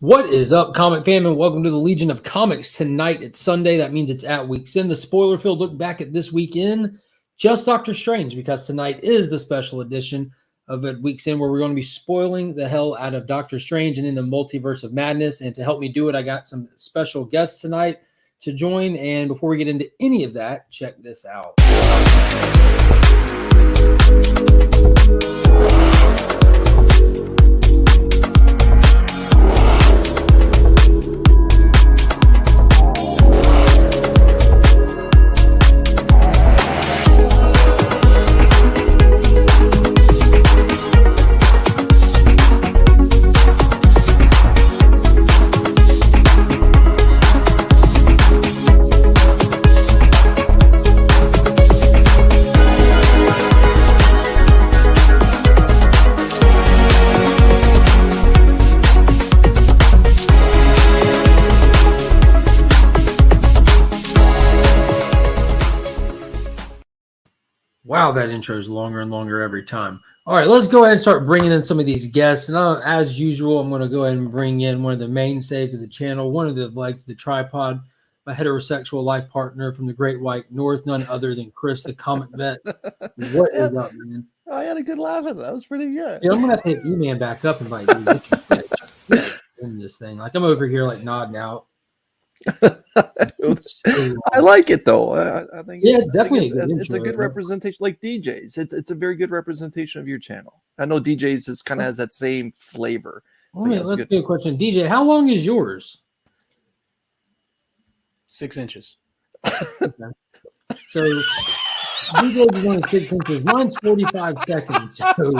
What is up, Comic Fandom? Welcome to the Legion of Comics. Tonight, it's Sunday. That means it's at Week's End. The spoiler-filled look back at this weekend, just Doctor Strange, because tonight is the special edition of At Week's End, where we're going to be spoiling the hell out of Doctor Strange and in the Multiverse of Madness. And to help me do it, I got some special guests tonight to join. And before we get into any of that, check this out. Wow, that intro is longer and longer every time. All right, let's go ahead and start bringing in some of these guests. And as usual, I'm going to go ahead and bring in one of the mainstays of the channel, one of the legs of the tripod, my heterosexual life partner from the Great White North, none other than Chris, the comic vet. What is up, man? I had a good laugh at that. That was pretty good. Yeah, I'm going to have to hit E-Man back up and like, dude, in this thing. Like, I'm over here like nodding out. I like it though. I think it's definitely it's a good representation, like DJs. It's a very good representation of your channel. I know DJs is kind of has that same flavor. Let's get a question. DJ, how long is yours? 6 inches. Okay. So DJ is only 6 inches. Mine's 45 seconds. So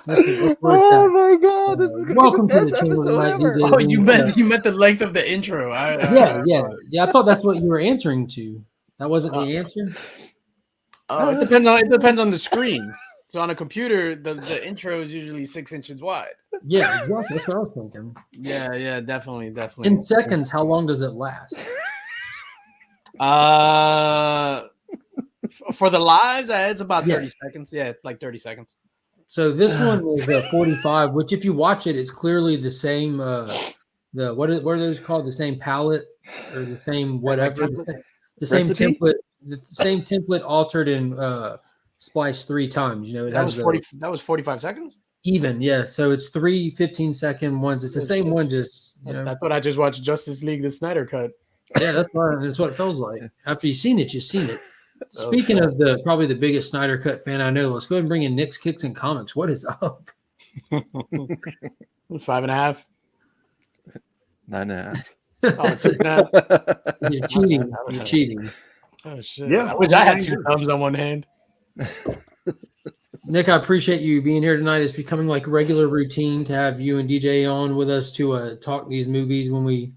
oh my god! This is welcome to the channel tonight, DJ. Oh, you meant the length of the intro. Yeah. I thought that's what you were answering to. That wasn't the answer. It depends on the screen. So on a computer, the intro is usually 6 inches wide. Yeah, exactly. That's what I was thinking. Yeah, definitely. In seconds, how long does it last? For the lives, it's about 30 seconds. Yeah, like 30 seconds. So this one was 45, which if you watch it, it's clearly the same. What are those called? The same palette or the same whatever. The same template. The same template altered and spliced 3 times. You know, that was 45 seconds. Even, yeah. So it's 3 15-second ones. It's the same one. Just I thought I just watched Justice League: The Snyder Cut. Yeah, that's what it feels like. After you've seen it, you've seen it. Speaking of probably the biggest Snyder Cut fan I know, let's go ahead and bring in Nick's Kicks and Comics. What is up? 5.5. 9.5. Oh, 6.5. You're cheating. You're cheating. Oh shit! Yeah, I wish I had 2 thumbs on one hand. Nick, I appreciate you being here tonight. It's becoming like regular routine to have you and DJ on with us to talk these movies when we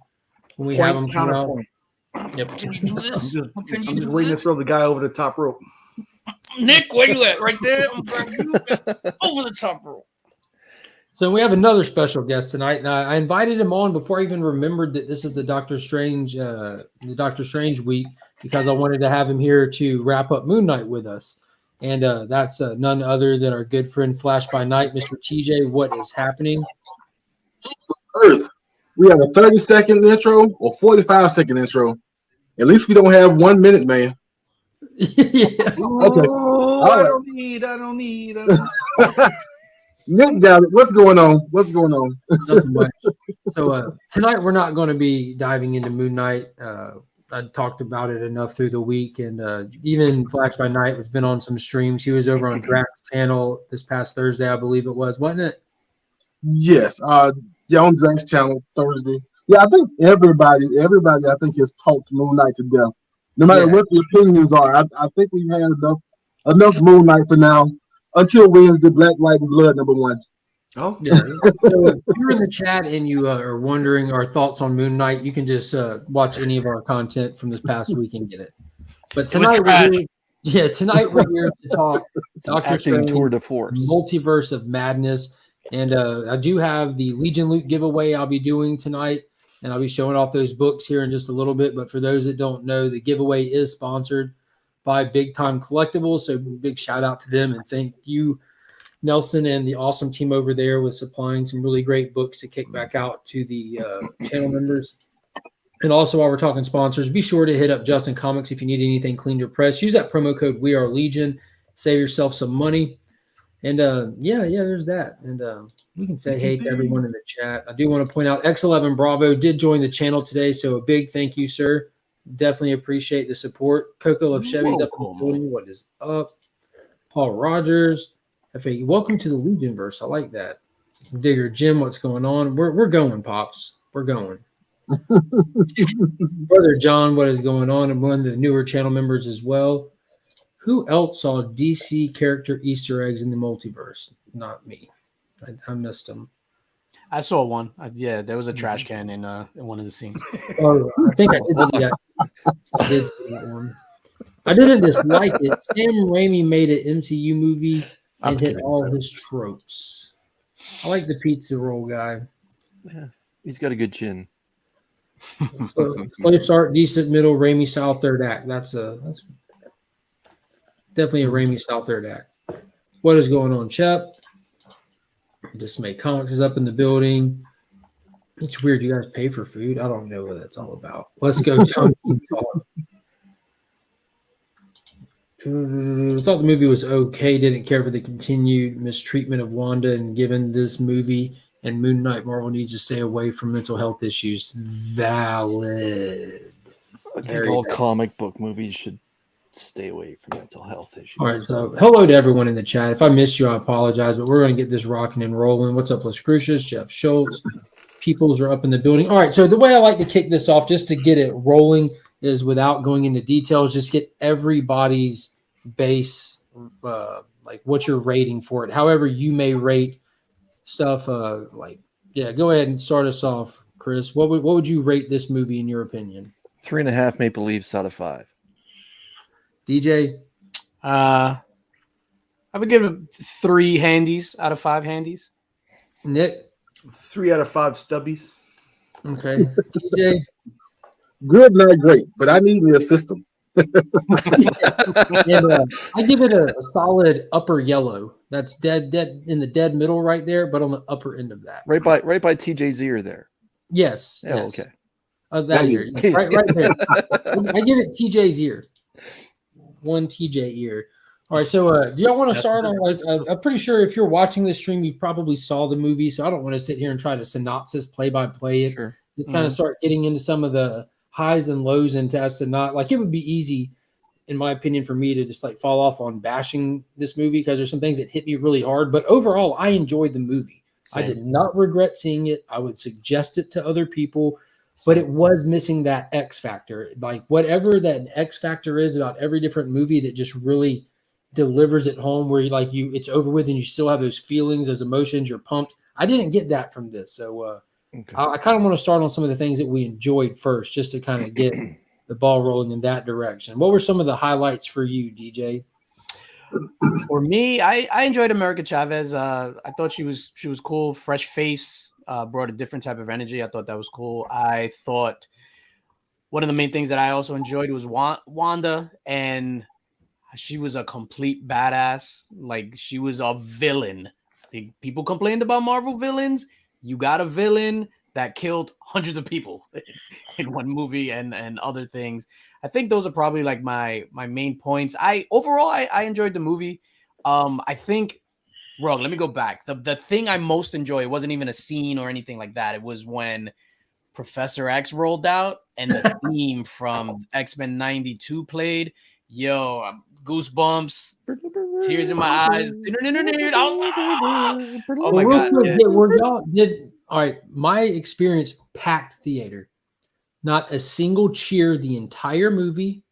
have them come out. Yep. Can you do this? I'm just waiting to throw the guy over the top rope. Nick, where you at? Right there. I'm over the top rope. So we have another special guest tonight, and I invited him on before I even remembered that this is the Doctor Strange week, because I wanted to have him here to wrap up Moon Knight with us. And that's none other than our good friend Flash by Night, Mr. TJ. What is happening? Earth. We have a 30-second intro or 45-second intro. At least we don't have 1 minute, man. Yeah. Okay. Oh, right. I don't need. Nick got it. What's going on? Nothing much. So tonight we're not going to be diving into Moon Knight. I talked about it enough through the week, and even Flash by Night has been on some streams. He was over on Draft's channel this past Thursday, I believe it was, wasn't it? Yes. Yeah, on Drake's channel Thursday. Yeah, I think everybody, I think has talked Moon Knight to death. No matter what the opinions are, I think we've had enough Moon Knight for now until Wednesday, Black, White, and Blood #1. Oh, Yeah. So if you're in the chat and you are wondering our thoughts on Moon Knight, you can just watch any of our content from this past week and get it. But It was tonight trash. tonight we're here to talk Doctor Acting Strange, tour de force. Multiverse of Madness, and I do have the Legion Loot giveaway I'll be doing tonight, and I'll be showing off those books here in just a little bit. But for those that don't know, the giveaway is sponsored by Big Time Collectibles, so big shout out to them and thank you, Nelson, and the awesome team over there with supplying some really great books to kick back out to the channel members. And also, while we're talking sponsors, be sure to hit up Justin Comics if you need anything clean to press. Use that promo code We Are Legion. Save yourself some money. And there's that. And we can say hey to everyone in the chat. I do want to point out X11 Bravo did join the channel today, so a big thank you, sir. Definitely appreciate the support. Coco of Chevy's up in the building. What is up? Paul Rogers. FA, welcome to the Legionverse. I like that. Digger Jim, what's going on? We're going, Pops. We're going. Brother John, what is going on? And one of the newer channel members as well. Who else saw DC character Easter eggs in the multiverse? Not me. I missed them. I saw one. There was a trash can in one of the scenes. Oh, I think I did see that. I did see that one. I didn't dislike it. Sam Raimi made an MCU movie and hit all his tropes. I like the pizza roll guy. Yeah, he's got a good chin. Slow start, decent middle, Raimi style third act. That's definitely a Raimi style third act. What is going on, Chep? Dismay Comics is up in the building. It's weird. You guys pay for food. I don't know what that's all about. Let's go. Tony. Thought the movie was okay. Didn't care for the continued mistreatment of Wanda. And given this movie and Moon Knight, Marvel needs to stay away from mental health issues. Valid. I think all comic book movies should stay away from mental health issues. All right, so hello to everyone in the chat. If I missed you, I apologize, but we're going to get this rocking and rolling. What's up, Les Crucius, Jeff Schultz? Peoples are up in the building. All right, so the way I like to kick this off, just to get it rolling, is without going into details, just get everybody's base, like what you're rating for it. However you may rate stuff, go ahead and start us off, Chris. What would you rate this movie in your opinion? 3.5 Maple Leafs out of 5. DJ? I would give it 3 handies out of 5 handies. Nick? 3 out of 5 stubbies. Okay. DJ? Good, not great, but I need me a system. And, I give it a solid upper yellow. That's dead in the dead middle right there, but on the upper end of that. Right by TJ's ear there. Yes. Yeah, yes. okay. That ear. Right there. I give it TJ's ear. One TJ ear. All right, so do y'all want to start on? I'm pretty sure if you're watching this stream, you probably saw the movie, so I don't want to sit here and try to synopsis play-by-play it. Sure. Just kind of start getting into some of the highs and lows and tests, and not like it would be easy, in my opinion, for me to just like fall off on bashing this movie because there's some things that hit me really hard. But overall, I enjoyed the movie. Same. I did not regret seeing it. I would suggest it to other people. But it was missing that X factor. Like whatever that X factor is about every different movie that just really delivers it home where it's over with and you still have those feelings, those emotions, you're pumped. I didn't get that from this. So I kind of want to start on some of the things that we enjoyed first, just to kind of get the ball rolling in that direction. What were some of the highlights for you, DJ? For me, I enjoyed America Chavez. I thought she was cool, fresh face. Brought a different type of energy. I thought that was cool. I thought one of the main things that I also enjoyed was Wanda, and she was a complete badass. Like she was a villain. People complained about Marvel villains. You got a villain that killed hundreds of people in one movie and other things. I think those are probably like my main points. I enjoyed the movie. I think. Wrong. Let me go back. The thing I most enjoyed wasn't even a scene or anything like that. It was when Professor X rolled out and the theme from X-Men 92 played. Yo, goosebumps, tears in my eyes. I was like, oh my God. All right, my experience, packed theater. Not a single cheer the entire movie.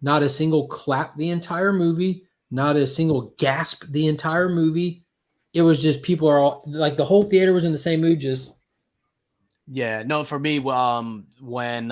Not a single clap the entire movie. Not a single gasp the entire movie. it was just people are all like the whole theater was in the same mood. Just Yeah, no, for me, when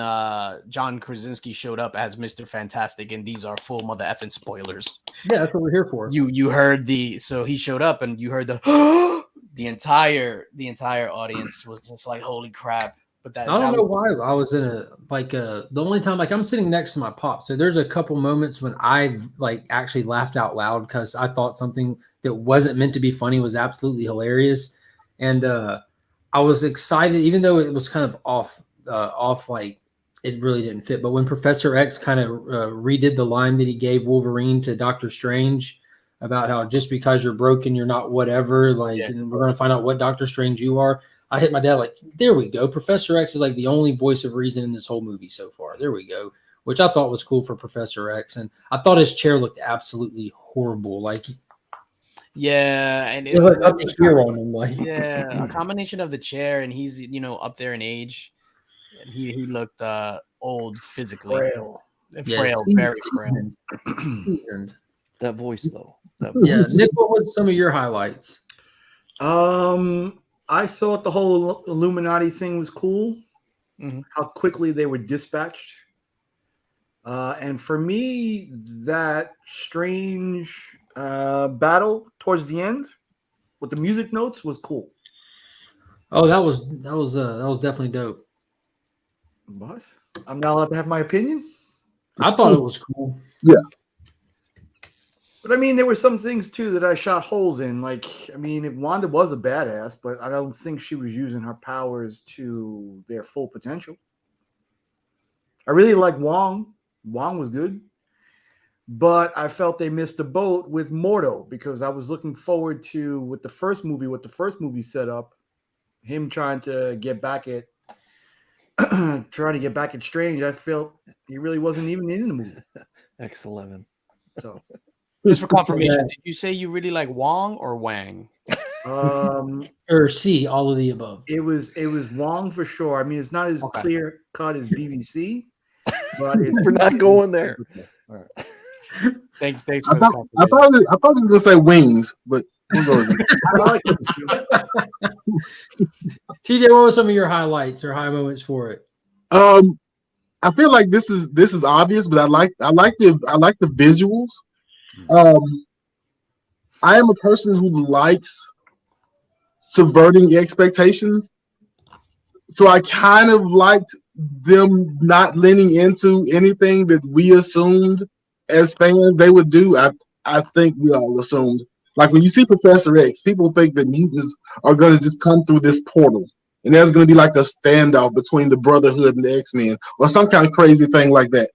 John Krasinski showed up as Mr. Fantastic, and these are full mother effing spoilers. yeah, that's what we're here for. You heard so he showed up and you heard the the entire audience was just like, holy crap. But I don't know why I was in the only time I'm sitting next to my pop. So there's a couple moments when I've actually laughed out loud because I thought something that wasn't meant to be funny was absolutely hilarious. And I was excited, even though it was kind of off, it really didn't fit. But when Professor X kind of redid the line that he gave Wolverine to Doctor Strange about how just because you're broken, you're not whatever, and we're going to find out what Doctor Strange you are. I hit my dad there we go. Professor X is the only voice of reason in this whole movie so far. There we go, which I thought was cool for Professor X. And I thought his chair looked absolutely horrible. Yeah, and it was up to here on him. Yeah, a combination of the chair and he's up there in age, and he looked old physically, Frail, very frail. Seasoned. That voice though. Yeah, Nick, what was some of your highlights? I thought the whole Illuminati thing was cool. Mm-hmm. How quickly they were dispatched. And for me, that Strange battle towards the end with the music notes was cool. Oh, that was definitely dope. But I'm not allowed to have my opinion. I thought it was cool. Yeah. But I mean, there were some things too that I shot holes in. If Wanda was a badass, but I don't think she was using her powers to their full potential. I really like Wong. Wong was good. But I felt they missed the boat with Mordo because I was looking forward to what the first movie set up, him trying to get back at Strange. I felt he really wasn't even in the movie. X11. So just for confirmation, did you say you really like Wong or Wang? Or C, all of the above. It was Wong for sure. I mean, it's not as clear cut as BBC, but we're not going there. All right. Thanks. I thought he was gonna say wings, but we'll go with TJ, what were some of your highlights or high moments for it? I feel like this is obvious, but I like the visuals. I am a person who likes subverting expectations, so I kind of liked them not leaning into anything that we assumed as fans they would do. I think we all assumed, when you see Professor X, people think that mutants are going to just come through this portal, and there's going to be a standoff between the Brotherhood and the X-Men, or some kind of crazy thing like that.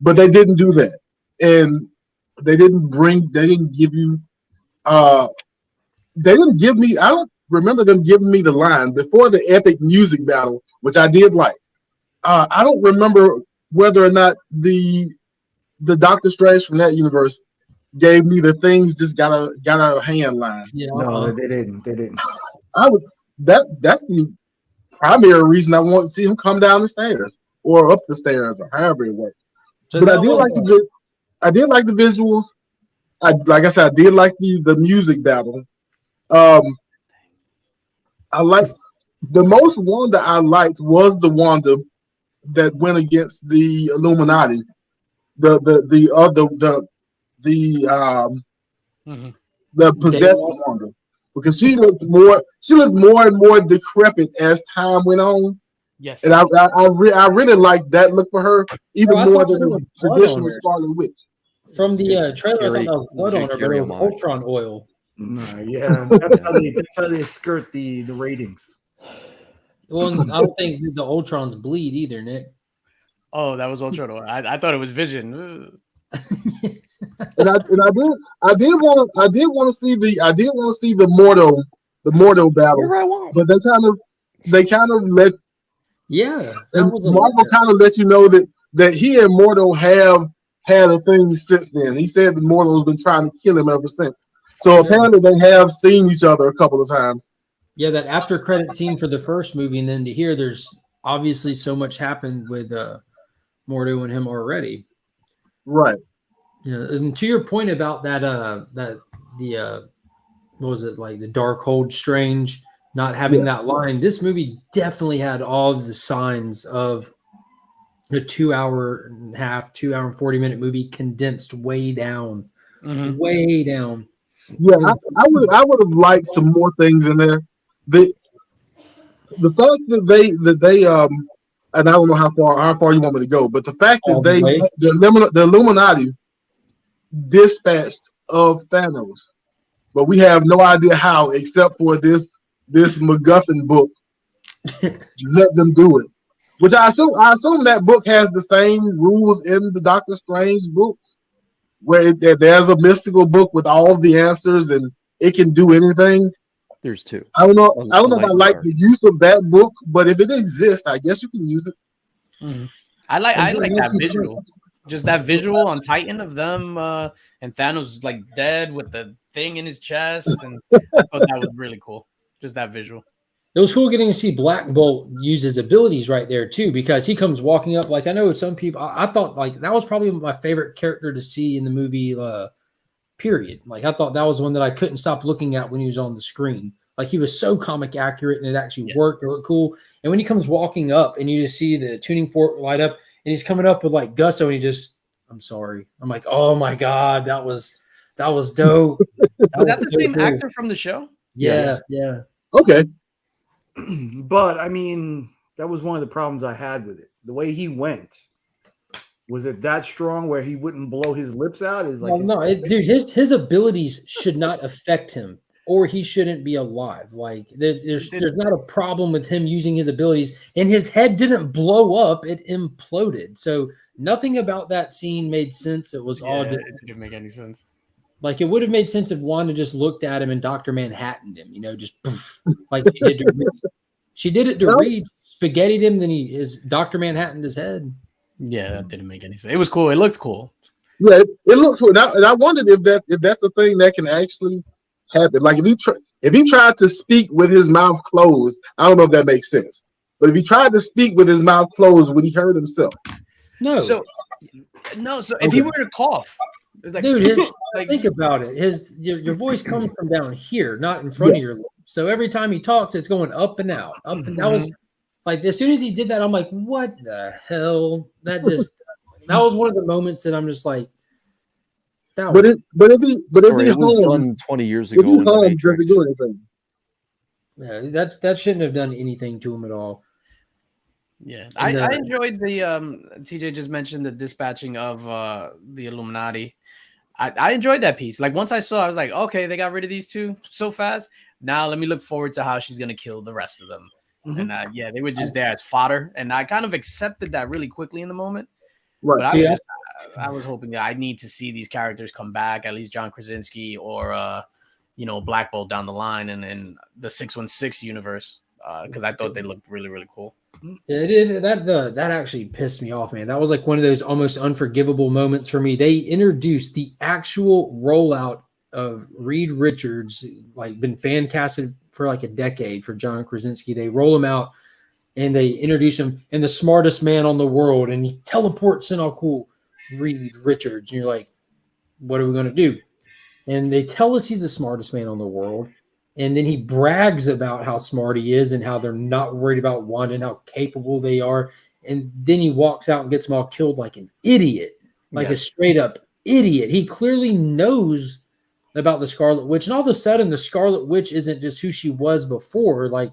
But they didn't do that, and they didn't give you. They didn't give me. I don't remember them giving me the line before the epic music battle, which I did like. I don't remember whether or not the Doctor Strange from that universe gave me the things just got a hand line. Yeah, no, they didn't. That's the primary reason I want to see him come down the stairs or up the stairs or however it works. So but I did like the visuals. Like I said, I did like the music battle. I like the most Wanda I liked was the Wanda that went against the Illuminati. The possessed Wanda, because she looked more and more decrepit as time went on. Yes, and I really liked that look for her even more than the traditional Scarlet Witch. From the trailer, I thought that was blood on her, but it was Ultron oil. Yeah, that's how they skirt the ratings. Well, I don't think the Ultrons bleed either, Nick. Oh, that was Ultron oil. I thought it was Vision. and I did want to see the Mordo battle, but they kind of let Marvel kind of let you know that he and Mordo have had a thing since then. He said that Mordo's been trying to kill him ever since. So apparently they have seen each other a couple of times. Yeah, that after credit scene for the first movie, and then to hear there's obviously so much happened with Mordo and him already. Right. Yeah, and to your point about that, the what was it, like the Darkhold Strange not having that line. This movie definitely had all of the signs of a 2-hour and a half, 2 hour and 40-minute movie condensed way down. Way down. Yeah, I would have liked some more things in there. The fact that they and I don't know how far you want me to go, but the fact that the Illuminati dispatched of Thanos, but we have no idea how, except for this MacGuffin book. Let them do it. Which I assume that book has the same rules in the Doctor Strange books, where there's a mystical book with all the answers and it can do anything. There's two. I don't know if I like the use of that book, but if it exists, I guess you can use it. I like that visual. Just that visual on Titan of them and Thanos like dead with the thing in his chest, and I thought that was really cool. Just that visual. It was cool getting to see Black Bolt use his abilities right there too, because he comes walking up. Like I know some people, I thought like that was probably my favorite character to see in the movie. Period. Like I thought that was one that I couldn't stop looking at when he was on the screen. Like he was so comic accurate and it actually worked. It looked cool. And when he comes walking up and you just see the tuning fork light up and he's coming up with like gusto and he just, I'm sorry. I'm like, oh my God, that was dope. Was that the same actor from the show? Yeah. Yeah. Okay. But I mean, that was one of the problems I had with it. The way he went. Was it that strong where he wouldn't blow his lips out? Is like dude, his abilities should not affect him, or he shouldn't be alive. Like there's not a problem with him using his abilities, and his head didn't blow up; it imploded. So nothing about that scene made sense. It was all it didn't make any sense. Like it would have made sense if Wanda just looked at him and Dr. Manhattaned him, just poof, like she did to Reed. She did it to Reed, spaghettied him, then Dr. Manhattaned his head. Yeah, that didn't make any sense. It was cool. It looked cool. Yeah, it looked cool. And I wondered if that's a thing that can actually happen. Like if he tried to speak with his mouth closed, I don't know if that makes sense. But if he tried to speak with his mouth closed, would he hurt himself? No. So if he were to cough, like, dude, think about it. Your voice comes from down here, not in front of your lips. So every time he talks, it's going up and out, up and that was. Like as soon as he did that, I'm like, "What the hell?" That was one of the moments that I'm just like, But if he was done 20 years ago, if he hums, does it do anything? Yeah, that shouldn't have done anything to him at all. Yeah, I enjoyed the TJ just mentioned the dispatching of the Illuminati. I enjoyed that piece. Like once I saw, I was like, okay, they got rid of these two so fast. Now let me look forward to how she's gonna kill the rest of them. And they were just there as fodder, and I kind of accepted that really quickly in the moment. Right. But I was hoping that I need to see these characters come back, at least John Krasinski or Black Bolt down the line, and in the 616 universe, because I thought they looked really, really cool. Yeah, it did. That actually pissed me off, man. That was like one of those almost unforgivable moments for me. They introduced the actual rollout of Reed Richards, like been fan casted for like a decade for John Krasinski. They roll him out and they introduce him and the smartest man on the world, and he teleports in all cool Reed Richards. And you're like, what are we going to do? And they tell us he's the smartest man on the world. And then he brags about how smart he is and how they're not worried about Wanda and how capable they are. And then he walks out and gets them all killed like an idiot, like a straight up idiot. He clearly knows about the Scarlet Witch, and all of a sudden the Scarlet Witch isn't just who she was before. Like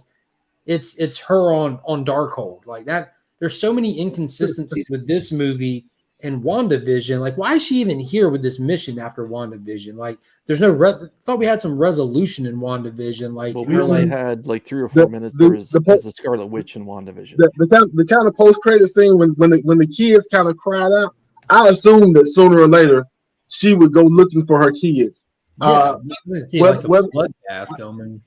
it's her on Darkhold. Like that, there's so many inconsistencies with this movie and WandaVision. Like, why is she even here with this mission after WandaVision? Like, there's no thought we had some resolution in WandaVision. Like, well, we only had like 3 or 4 minutes as the Scarlet Witch in WandaVision. The kind of post credit scene when the kids kind of cried out, I assumed that sooner or later she would go looking for her kids. Yeah, bloodbath coming.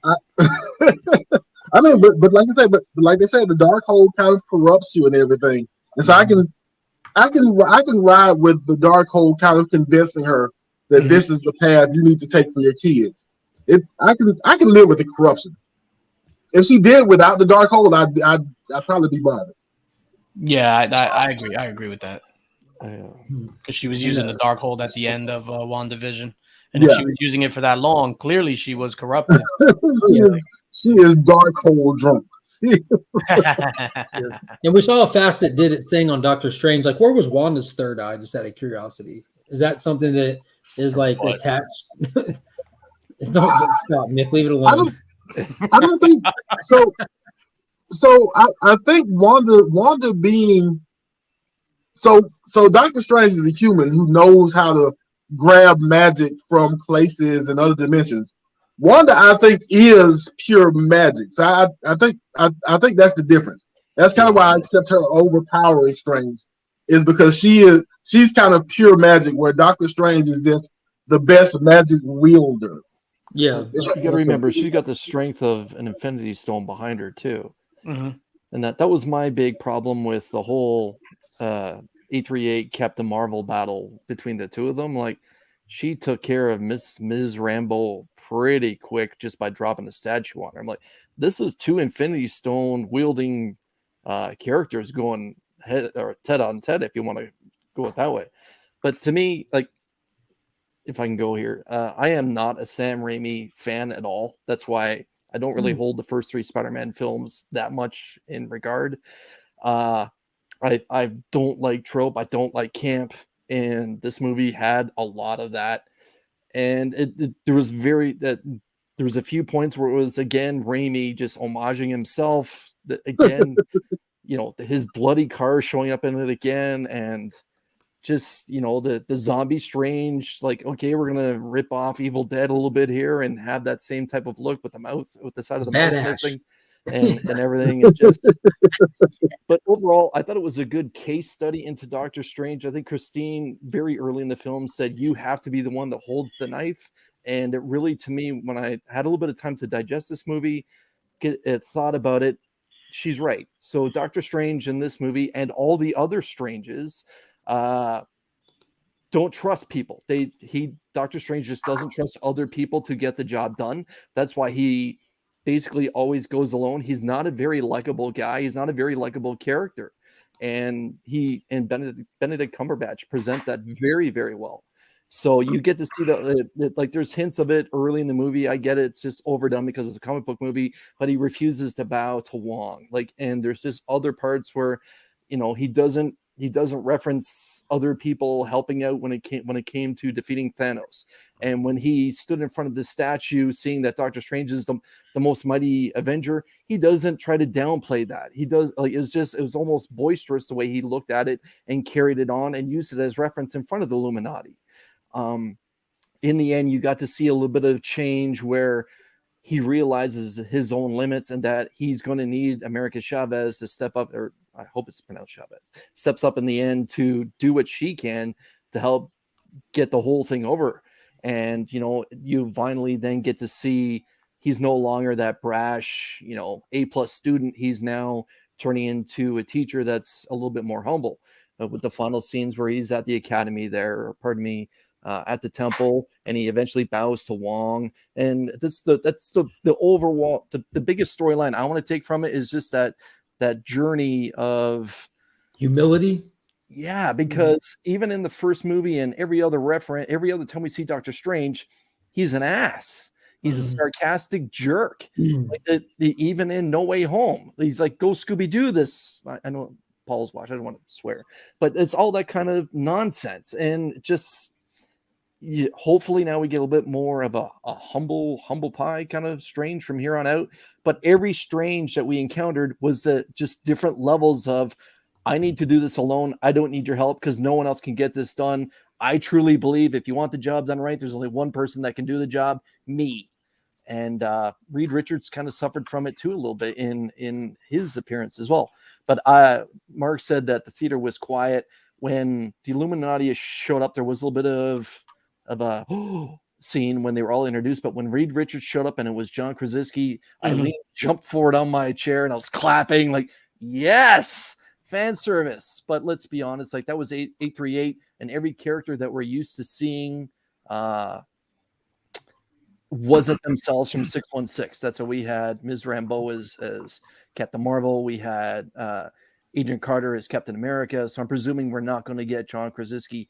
I mean, but like I said, but like they said, the Darkhold kind of corrupts you and everything, and so I can ride with the Darkhold kind of convincing her that this is the path you need to take for your kids. I can live with the corruption. If she did without the Darkhold, I'd probably be bothered. Yeah, I agree. I agree with that. Because she was using the Darkhold at the end of WandaVision. And if she was using it for that long, clearly she was corrupted. She is dark hole drunk. And we saw how fast it did its thing on Doctor Strange. Like, where was Wanda's third eye? Just out of curiosity, is that something that is like attached? Don't stop, Nick. Leave it alone. I don't think so. So I think Wanda being so Doctor Strange is a human who knows how to grab magic from places and other dimensions. Wanda, I think, is pure magic. So I think that's the difference. That's kind of why I accept her overpowering Strange, is because she's kind of pure magic, where Doctor Strange is just the best magic wielder. Yeah, you got to remember, she's got the strength of an Infinity Stone behind her too, and that was my big problem with the whole 838 Captain Marvel battle between the two of them. Like, she took care of Ms. Rambo pretty quick just by dropping a statue on her. I'm like, this is two Infinity Stone wielding characters going head or Ted on Ted, if you want to go it that way. But to me, like, if I can go here, I am not a Sam Raimi fan at all. That's why I don't really hold the first three Spider-Man films that much in regard. I don't like trope. I don't like camp. And this movie had a lot of that. And there was a few points where it was, again, Raimi just homaging himself. Again, his bloody car showing up in it again. And just, the zombie Strange, like, okay, we're going to rip off Evil Dead a little bit here and have that same type of look with the side of the mouth missing and everything. And just, but overall, I thought it was a good case study into Doctor Strange. I think Christine very early in the film said, you have to be the one that holds the knife. And it really, to me, when I had a little bit of time to digest this movie, thought about it, she's right. So Doctor Strange in this movie and all the other Stranges don't trust people. Doctor Strange just doesn't trust other people to get the job done. That's why he basically always goes alone. He's not a very likable guy. He's not a very likable character. And Benedict Cumberbatch presents that very, very well. So you get to see that, like, there's hints of it early in the movie. I get it. It's just overdone because it's a comic book movie, but he refuses to bow to Wong. Like, and there's just other parts where, he doesn't reference other people helping out when it came to defeating Thanos. And when he stood in front of the statue, seeing that Doctor Strange is the most mighty Avenger, he doesn't try to downplay that. He does, like, it was almost boisterous the way he looked at it and carried it on and used it as reference in front of the Illuminati. In the end, you got to see a little bit of change where he realizes his own limits and that he's going to need America Chavez to step up, or I hope it's pronounced Chavez, steps up in the end to do what she can to help get the whole thing over. And, you finally then get to see he's no longer that brash, A+ student. He's now turning into a teacher that's a little bit more humble, with the final scenes where he's at the academy at the temple, and he eventually bows to Wong. And that's the overall, the biggest storyline I want to take from it is just that journey of humility. Yeah, because even in the first movie and every other time we see Doctor Strange, he's an ass. He's a sarcastic jerk. Like even in No Way Home, he's like, "Go Scooby-Doo this." I know Paul's watch. I don't want to swear, but it's all that kind of nonsense. And just hopefully now we get a little bit more of a humble pie kind of Strange from here on out. But every Strange that we encountered was just different levels of, I need to do this alone. I don't need your help because no one else can get this done. I truly believe if you want the job done right, there's only one person that can do the job, me. And Reed Richards kind of suffered from it too a little bit in his appearance as well. But Mark said that the theater was quiet. When the Illuminati showed up, there was a little bit of a scene when they were all introduced. But when Reed Richards showed up and it was John Krasinski, I jumped forward on my chair and I was clapping like, yes, fan service. But let's be honest, like that was 838, and every character that we're used to seeing wasn't themselves from 616. That's what we had. Ms. Rambeau as Captain Marvel. We had Agent Carter as Captain America. So I'm presuming we're not going to get John Krasinski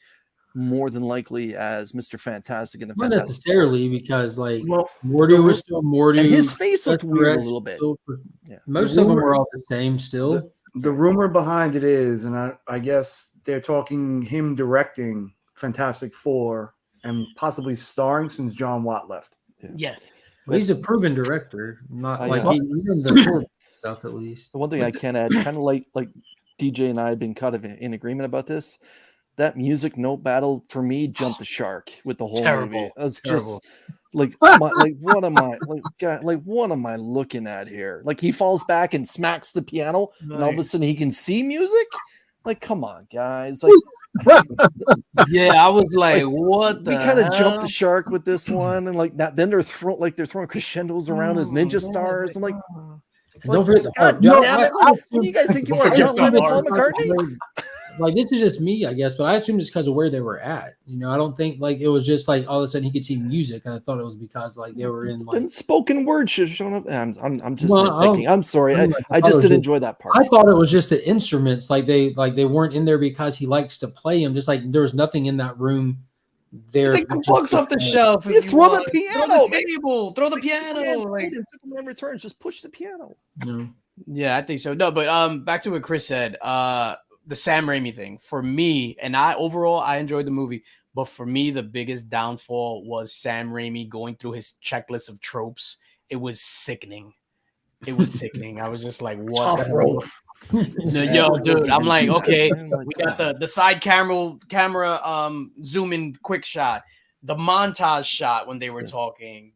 more than likely as Mr. Fantastic in the Not Fantastic necessarily, because like Well, Mordo was still Mordo. And his face looked That's weird a correct, little bit. still- Yeah. Most The of them rumor- were all the same still. The rumor behind it is, and I guess they're talking him directing Fantastic Four and possibly starring since John Watt left. Yeah. Well, he's a proven director, not like yeah. he's in the horror stuff at least. The one thing I can add, kind of like DJ and I have been kind of in agreement about this. That music note battle for me jumped the shark with the whole Terrible. movie. It was Terrible. just like what am I looking at here? Like he falls back and smacks the piano, and all of a sudden he can see music. Like, come on, guys! Like, Yeah, I was like, what the we kind of jumped hell? the shark with this one, and like that. Then they're throwing crescendos around as ninja stars. I'm like, And don't forget the God heart. No, damn it! What do you guys think you are, forget John the Lennon, heart. Paul McCartney? Like this is just me, I guess, but I assume it's because of where they were at. You know, I don't think like it was just like all of a sudden he could see music, and I thought it was because like they were in like. Then spoken word should have shown up. I'm just Well, nitpicking. I'm sorry. I I just didn't enjoy that part. I thought it was just the instruments, like they weren't in there because he likes to play them. Just like there was nothing in that room. There, Take the books off the shelf. You if throw the want. piano, Throw the man. table. Throw the piano. Like, Superman Returns. Just push the piano. yeah, I think so. No, but back to what Chris said. The Sam Raimi thing for me, and I enjoyed the movie, but for me the biggest downfall was Sam Raimi going through his checklist of tropes. It was sickening. It was sickening. I was just like, what? Top rope. No, yo, dude, I'm like, okay, we got the side camera zoom in quick shot, the montage shot when they were talking,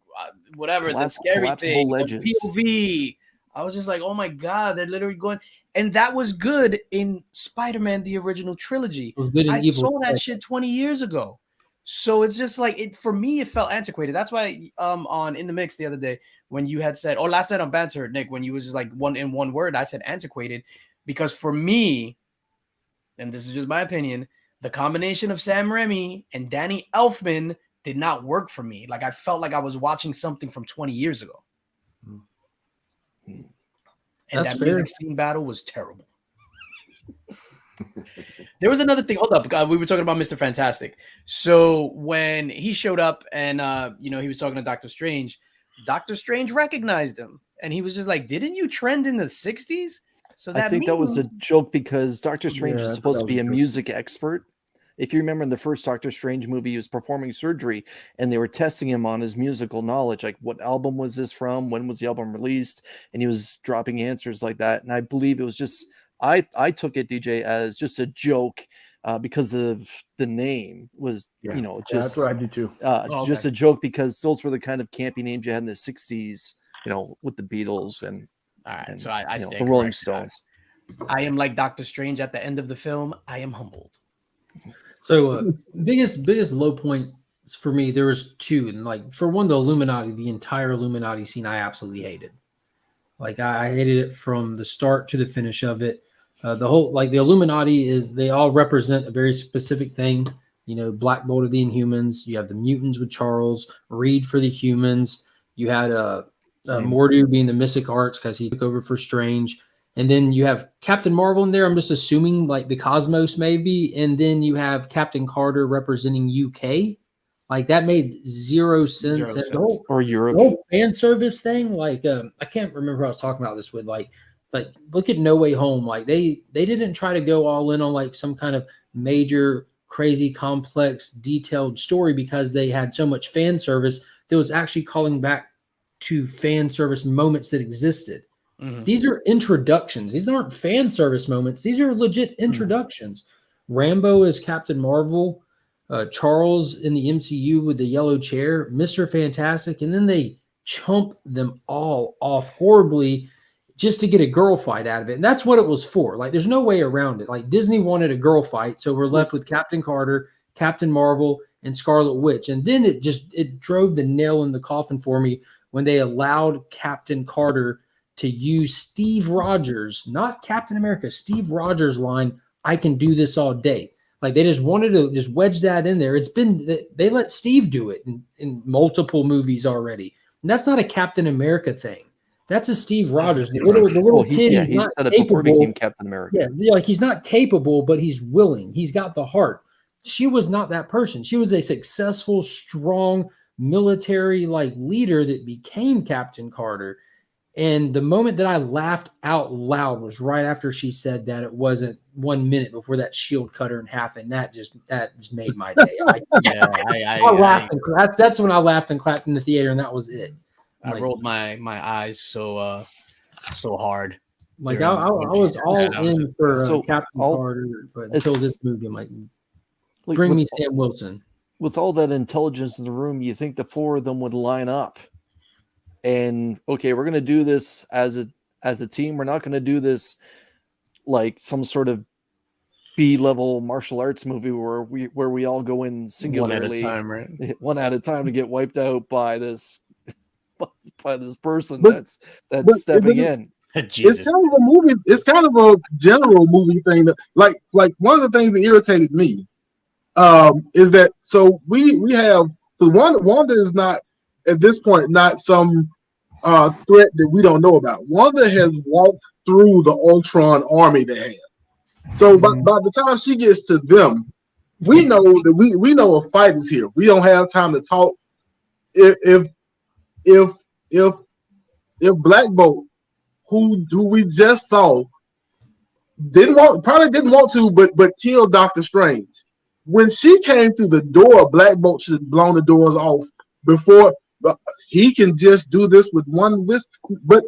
whatever, the scary thing, the POV. I was just like, oh my god, they're literally going, and that was good in Spider-Man the original trilogy. I saw that shit 20 years ago. So it's just like it for me, it felt antiquated. That's why on In the Mix the other day, when you had said, or last night on Banter, Nick, when you was just like one word, I said antiquated, because for me, and this is just my opinion, the combination of Sam Raimi and Danny Elfman did not work for me. Like I felt like I was watching something from 20 years ago. And that music scene battle was terrible. There was another thing. Hold up. We were talking about Mr. Fantastic. So when he showed up and, he was talking to Doctor Strange recognized him. And he was just like, didn't you trend in the 60s? So that I think that was a joke because Doctor Strange is supposed to be a music expert. If you remember in the first Doctor Strange movie, he was performing surgery and they were testing him on his musical knowledge. Like, what album was this from? When was the album released? And he was dropping answers like that. And I believe it was just, I took it, DJ, as just a joke because of the name was, that's what I did too. Just a joke because those were the kind of campy names you had in the 60s, with the Beatles and, all right. So I the Rolling Stones. I am like Doctor Strange at the end of the film. I am humbled. So biggest low point for me, there was two, and like for one, the entire Illuminati scene, I absolutely hated. Like I hated it from the start to the finish of it. The whole the Illuminati they all represent a very specific thing. Black Bolt of the Inhumans. You have the mutants with Charles Reed for the humans. You had Mordo being the Mystic Arts because he took over for Strange. And then you have Captain Marvel in there. I'm just assuming like the Cosmos maybe. And then you have Captain Carter representing UK. Like that made zero sense. Or Europe. The whole fan service thing. Like I can't remember who I was talking about this with. Like look at No Way Home. Like they didn't try to go all in on like some kind of major, crazy, complex, detailed story because they had so much fan service that was actually calling back to fan service moments that existed. Mm-hmm. These are introductions. These aren't fan service moments. These are legit introductions. Mm-hmm. Rambo as Captain Marvel, Charles in the MCU with the yellow chair, Mr. Fantastic, and then they chump them all off horribly just to get a girl fight out of it. And that's what it was for. Like, there's no way around it. Like, Disney wanted a girl fight, so we're left with Captain Carter, Captain Marvel, and Scarlet Witch. And then it drove the nail in the coffin for me when they allowed Captain Carter to use Steve Rogers, not Captain America, Steve Rogers' line, "I can do this all day." Like they just wanted to just wedge that in there. They let Steve do it in multiple movies already. And that's not a Captain America thing. That's a Steve Rogers. The little kid. Yeah, he said it before he became Captain America. Yeah, like he's not capable, but he's willing. He's got the heart. she was not that person. She was a successful, strong military like leader that became Captain Carter. And the moment that I laughed out loud was right after she said that. It wasn't 1 minute before that shield cut her in half, and that just made my day. I laughed and clapped. That's when I laughed and clapped in the theater, and that was it. I rolled my eyes so hard. Like I was all in for Captain Carter, but until this movie, I'm like bring me Sam Wilson. With all that intelligence in the room, you think the four of them would line up and okay, we're going to do this as a team. We're not going to do this like some sort of B-level martial arts movie where we all go in singularly one at a time to get wiped out by this person that's stepping in. Jesus. It's kind of a movie. It's kind of a general movie thing that, like one of the things that irritated me, is that so we have the Wanda is not at this point not some threat that we don't know about. Wanda has walked through the Ultron army they have. So by the time she gets to them, we know that we know a fight is here. We don't have time to talk. If Black Bolt, who we just saw, probably didn't want to, but killed Doctor Strange. When she came through the door, Black Bolt should have blown the doors off before. He can just do this with one whisk. But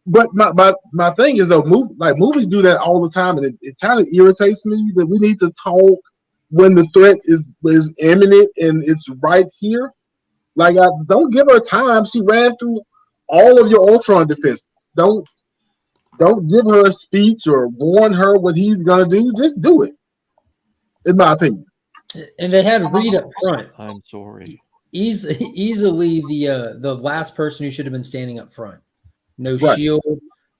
my thing is though, movies do that all the time, and it kind of irritates me that we need to talk when the threat is imminent and it's right here. Like, don't give her time. She ran through all of your Ultron defenses. Don't give her a speech or warn her what he's gonna do. Just do it, in my opinion. And they had Reed up front. I'm sorry. Easily the last person who should have been standing up front. No shield.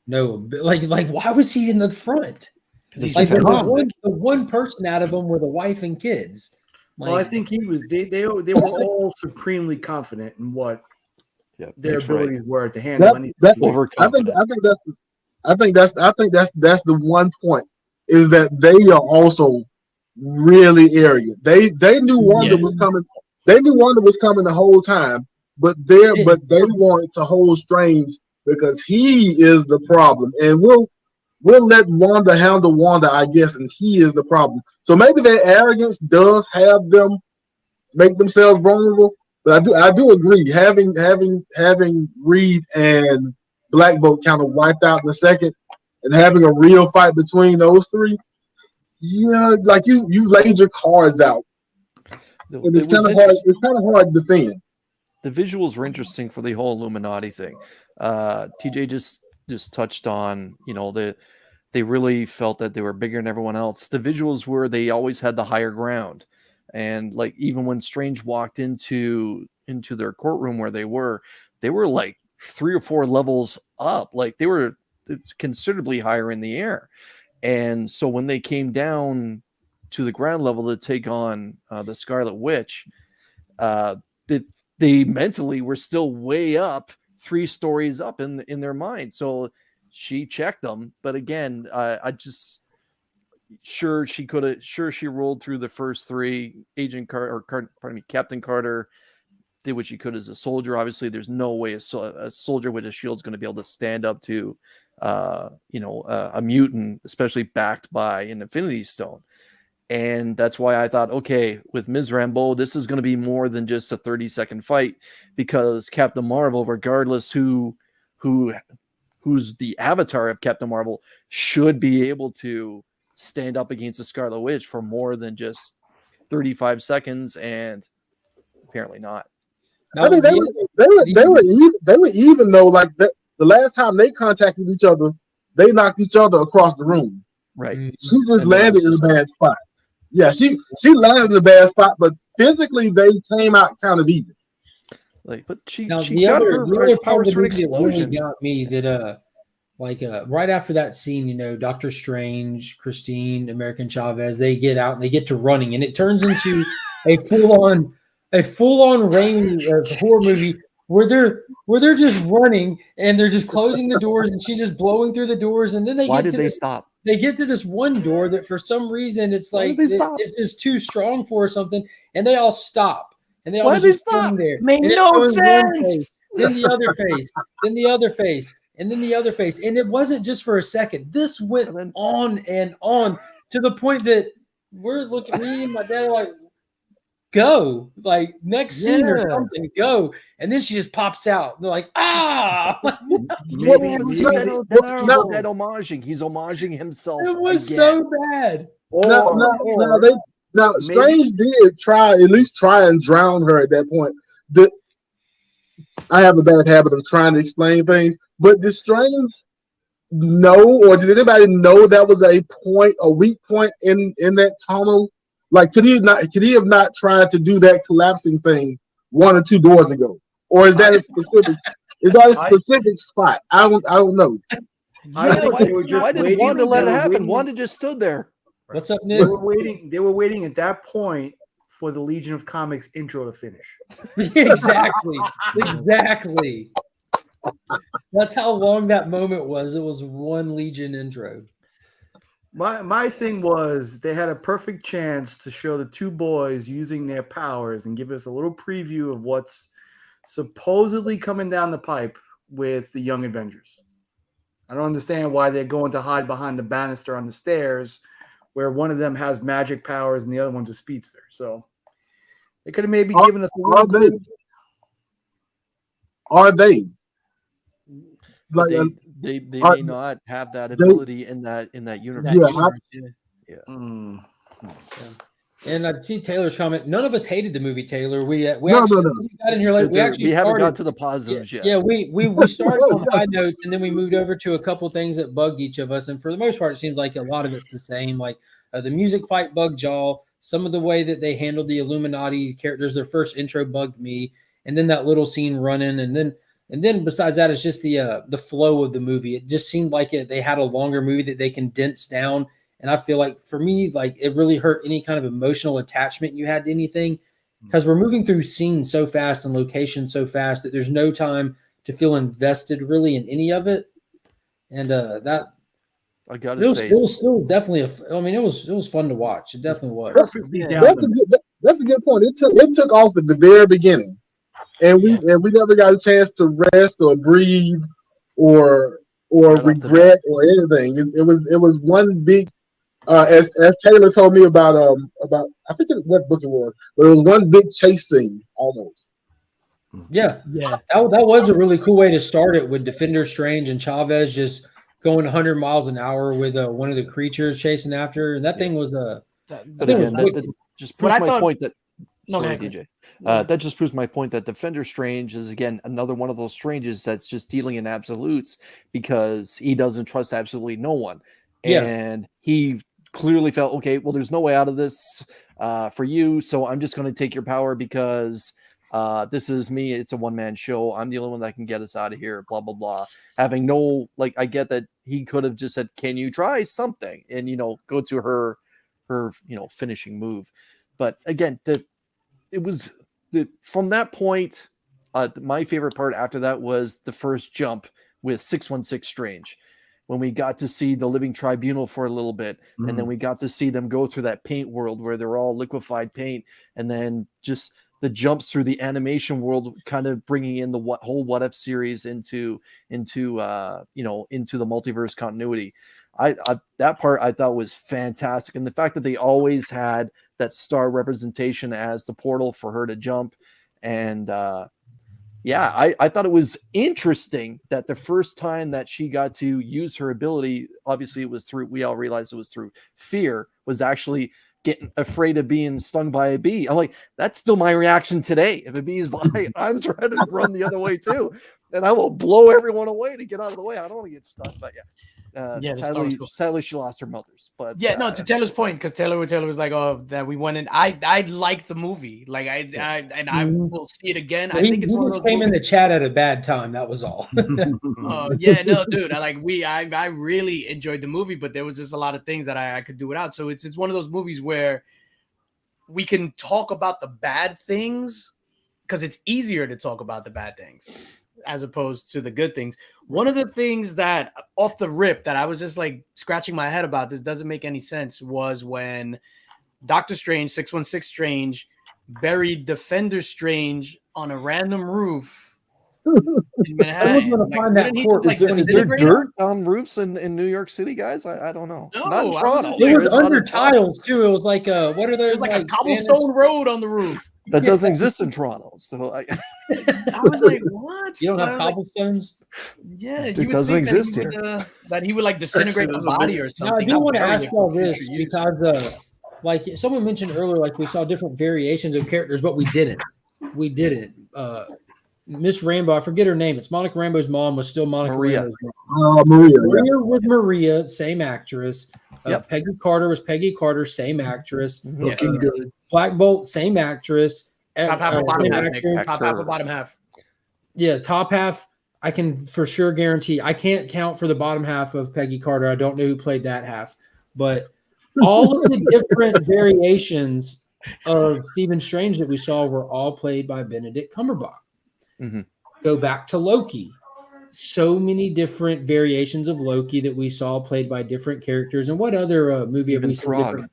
No, like why was he in the front? Like the one person out of them were the wife and kids. Like, well, I think he was. They were all supremely confident in what their abilities were to handle anything. I think that's the one point is that they are also really arrogant. They knew Wanda was coming. They knew Wanda was coming the whole time, but they wanted to hold Strange because he is the problem, and we'll let Wanda handle Wanda, I guess, and he is the problem. So maybe their arrogance does have them make themselves vulnerable. But I do agree having Reed and Black Bolt kind of wiped out in a second, and having a real fight between those three. Yeah, like you laid your cards out. And it's kind of hard. It's kind of hard to defend. The visuals were interesting for the whole Illuminati thing. TJ just touched on, they really felt that they were bigger than everyone else. The visuals were they always had the higher ground, and like even when Strange walked into their courtroom where they were like 3 or 4 levels up. Like it's considerably higher in the air, and so when they came down to the ground level to take on the Scarlet Witch, they mentally were still way up 3 stories up in their mind. So she checked them, but again, she rolled through the first 3. Captain Carter did what she could as a soldier. Obviously, there's no way a soldier with a shield is going to be able to stand up to a mutant, especially backed by an Infinity Stone. And that's why I thought, okay, with Ms. Rambeau, this is going to be more than just a 30-second fight, because Captain Marvel, regardless who's the avatar of Captain Marvel, should be able to stand up against the Scarlet Witch for more than just 35 seconds, and apparently not. I mean, they were even though, like the last time they contacted each other, they knocked each other across the room. Right. She just landed in a bad spot. Yeah, she landed in a bad spot, but physically they came out kind of even. Like, but she got her other powers for an that really explosion. got me that right after that scene, Doctor Strange, Christine, American Chavez, they get out and they get to running, and it turns into a full on Raimi horror movie where they're just running and they're just closing the doors, and she's just blowing through the doors, and then they Why did they stop? they get to this one door that for some reason it's Why like did they stop? it's just too strong for or something, and they all stop. And they all Why did they just stand stop? there. Made And it's no going one sense. face, then the other face, then the other face, and then the other face. And it wasn't just for a second. This went And then- on and on to the point that we're looking, me and my dad are like, go, like next scene or Yeah. something, go. And then she just pops out. They're like, ah, Maybe, it See, maybe that's no. Evil Dead homaging. He's homaging himself. was again. so bad. Now, maybe- Strange did at least try and drown her at that point. I have a bad habit of trying to explain things, but did Strange know, or did anybody know that was a weak point in that tunnel? Like, could he have not tried to do that collapsing thing 1 or 2 doors ago, or is that a specific spot? I don't know. I think they were just Why did waiting. Wanda let They it were happen? waiting- Wanda just stood there. What's up, They Nick? were waiting. They were waiting at that point for the Legion of Comics intro to finish. Exactly. Exactly. That's how long that moment was. It was one Legion intro. My thing was they had a perfect chance to show the two boys using their powers and give us a little preview of what's supposedly coming down the pipe with the Young Avengers. I don't understand why they're going to hide behind the banister on the stairs where one of them has magic powers and the other one's a speedster. So they could have maybe given us a little clue. Are they? Like, They are- may not have that ability in that universe. Mm. And I see Taylor's comment. None of us hated the movie, Taylor. We No, actually no. we got in here late. We actually we haven't started, got to the positives yet. Yeah, we started on high notes, and then we moved over to a couple things that bugged each of us. And for the most part, it seems like a lot of it's the same. Like the music fight bugged y'all. Some of the way that they handled the Illuminati characters, their first intro bugged me, and then that little scene running, and then besides that, it's just the flow of the movie. It just seemed like they had a longer movie that they condensed down. And I feel like for me, like it really hurt any kind of emotional attachment you had to anything, because we're moving through scenes so fast and locations so fast that there's no time to feel invested really in any of it. And that I gotta it was, say, it was still definitely it was fun to watch. It definitely was. Perfectly Yeah. down That's a good point. It took off at the very beginning, and we never got a chance to rest or breathe or Right off the regret or anything. It was one big. As Taylor told me about I think what book it was, but it was one big chase scene almost. Yeah, Yeah. that was a really cool way to start it with Defender Strange and Chavez just going 100 miles an hour with one of the creatures chasing after her. And that thing was but think it again, was that just proves I my thought- point that. No, go Sorry, ahead. DJ. That just proves my point that Defender Strange is again another one of those Stranges that's just dealing in absolutes because he doesn't trust absolutely no one, Yeah. and he clearly felt okay. Well, there's no way out of this for you, so I'm just going to take your power because this is me. It's a one-man show. I'm the only one that can get us out of here. Blah blah blah. Having no I get that he could have just said, "Can you try something?" and go to her finishing move, but again it was from that point. My favorite part after that was the first jump with 616 Strange, when we got to see the Living Tribunal for a little bit, and then we got to see them go through that paint world where they're all liquefied paint, and then just the jumps through the animation world, kind of bringing in the whole What If series into the multiverse continuity. I that part I thought was fantastic, and the fact that they always had that star representation as the portal for her to jump, and I thought it was interesting that the first time that she got to use her ability, obviously it was through, we all realized it was through fear, was actually getting afraid of being stung by a bee. I'm like, that's still my reaction today. If a bee is by, I'm trying to run the other way too, and I will blow everyone away to get out of the way. I don't want to get stung, but sadly she lost her mother's. But No, to Taylor's point, because Taylor was like, "Oh, that we went in." I like the movie, like I will see it again. Well, I think it's one of just those came in movies. the chat at a bad time. That was all. No, dude, I really enjoyed the movie, but there was just a lot of things that I could do without. So it's one of those movies where we can talk about the bad things because it's easier to talk about the bad things. as opposed to the good things. One of the things that off the rip that I was just like scratching my head about, this doesn't make any sense, was when Doctor Strange, 616 Strange, buried Defender Strange on a random roof in Manhattan. Someone's gonna find that corpse. Is there dirt on roofs in New York City, guys? I don't know. No, not in I Toronto. was It was There's under not in Toronto. tiles too. It was like what are those There's like a Spanish- cobblestone road on the roof. That doesn't exist in Toronto. So I was like, what? You don't have I was like, cobblestones? yeah, It you would doesn't think that exist he would, that he would like disintegrate the Actually, there's a body bit- or Now, I something. do Not want to bury ask it y'all for this future use. because, like someone mentioned earlier, like we saw different variations of characters, but we didn't. We didn't. Miss Rambo, I forget her name. It's Monica Rambeau's mom was still Monica Maria. Rambeau's mom. Maria. Yeah. Maria was Maria, same actress. Yep. Peggy Carter was Peggy Carter, same actress. Mhm. Looking good. Black Bolt, same actress. Top half and bottom same half. actor. Nick. Top half and bottom half. Yeah, top half. I can for sure guarantee. I can't count for the bottom half of Peggy Carter. I don't know who played that half, but all of the different variations of Stephen Strange that we saw were all played by Benedict Cumberbatch. Mhm. Go back to Loki. So many different variations of Loki that we saw played by different characters. And what other movie have Even we seen? Throg. Different?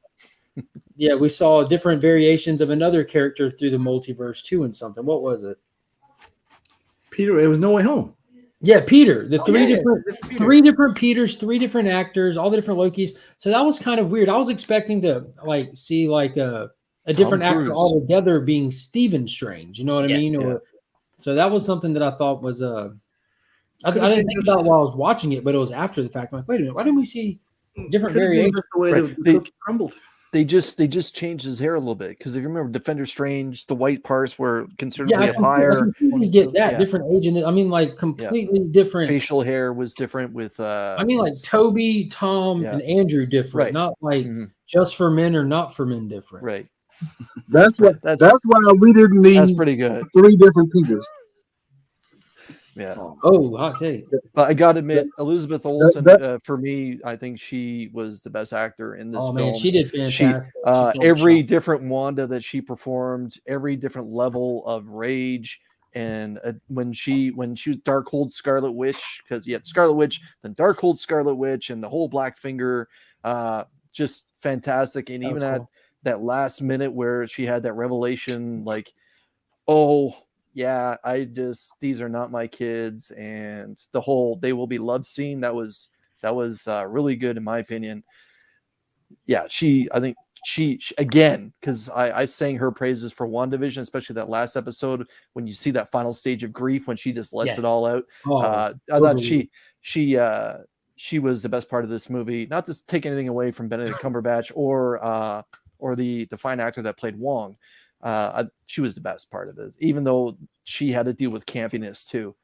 Yeah, we saw different variations of another character through the multiverse too, and something. What was it? Peter, it was No Way Home. Yeah, Peter. The three yeah, different three different Peters, three different actors, all the different Lokis. So that was kind of weird. I was expecting to like see like a different actor Cruise. altogether being Stephen Strange. You know what I Yeah, mean? Or so that was something that I thought was I Could've didn't been think just- about while I was watching it, but it was after the fact. I'm like, wait a minute, why didn't we see different Could've been variations? just the way Right. the cookie crumbled. They just changed his hair a little bit because if you remember Defender Strange, the white parts were Yeah, considerably I higher. completely get that. Yeah. Different agent. I mean, like completely different. Facial hair was different with. I mean, like Toby, Tom, Yeah. and Andrew different, Right. not like Mhm. just for men or not for men different. Right. That's why That's we didn't that's need pretty good. 3 different Peters. Yeah. Oh, hot take. But I gotta admit, Elizabeth Olsen, for me, I think she was the best actor in this Oh film. man, she did fantastic. Every different Wanda that she performed, every different level of rage, and when she was Darkhold Scarlet Witch, because you had Scarlet Witch, then Darkhold Scarlet Witch, and the whole Black Finger, just fantastic. And That even was at cool. that last minute where she had that revelation, like, oh yeah, these are not my kids, and the whole they will be loved scene that was really good in my opinion. Yeah, I think she again, because I sang her praises for WandaVision, especially that last episode when you see that final stage of grief when she just lets it all out. Oh, I thought she was the best part of this movie. Not to take anything away from Benedict Cumberbatch or the fine actor that played Wong. She was the best part of it, even though she had to deal with campiness too.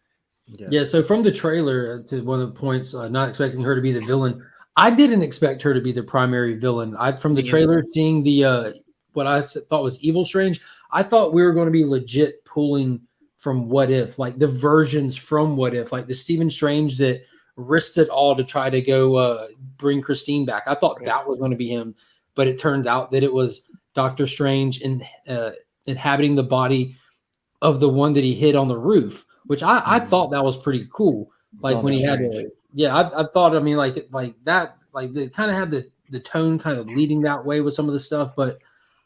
yeah. So from the trailer to one of the points, not expecting her to be the villain. I didn't expect her to be the primary villain. From the trailer, seeing the what I thought was Evil Strange, I thought we were going to be legit pulling from What If, like the versions from What If, like the Stephen Strange that risked it all to try to go bring Christine back. I thought that was going to be him, but it turned out that it was Doctor Strange inhabiting the body of the one that he hit on the roof, which I thought that was pretty cool. Like when he had I thought, I mean, like that, like they kind of had the tone kind of leading that way with some of the stuff, but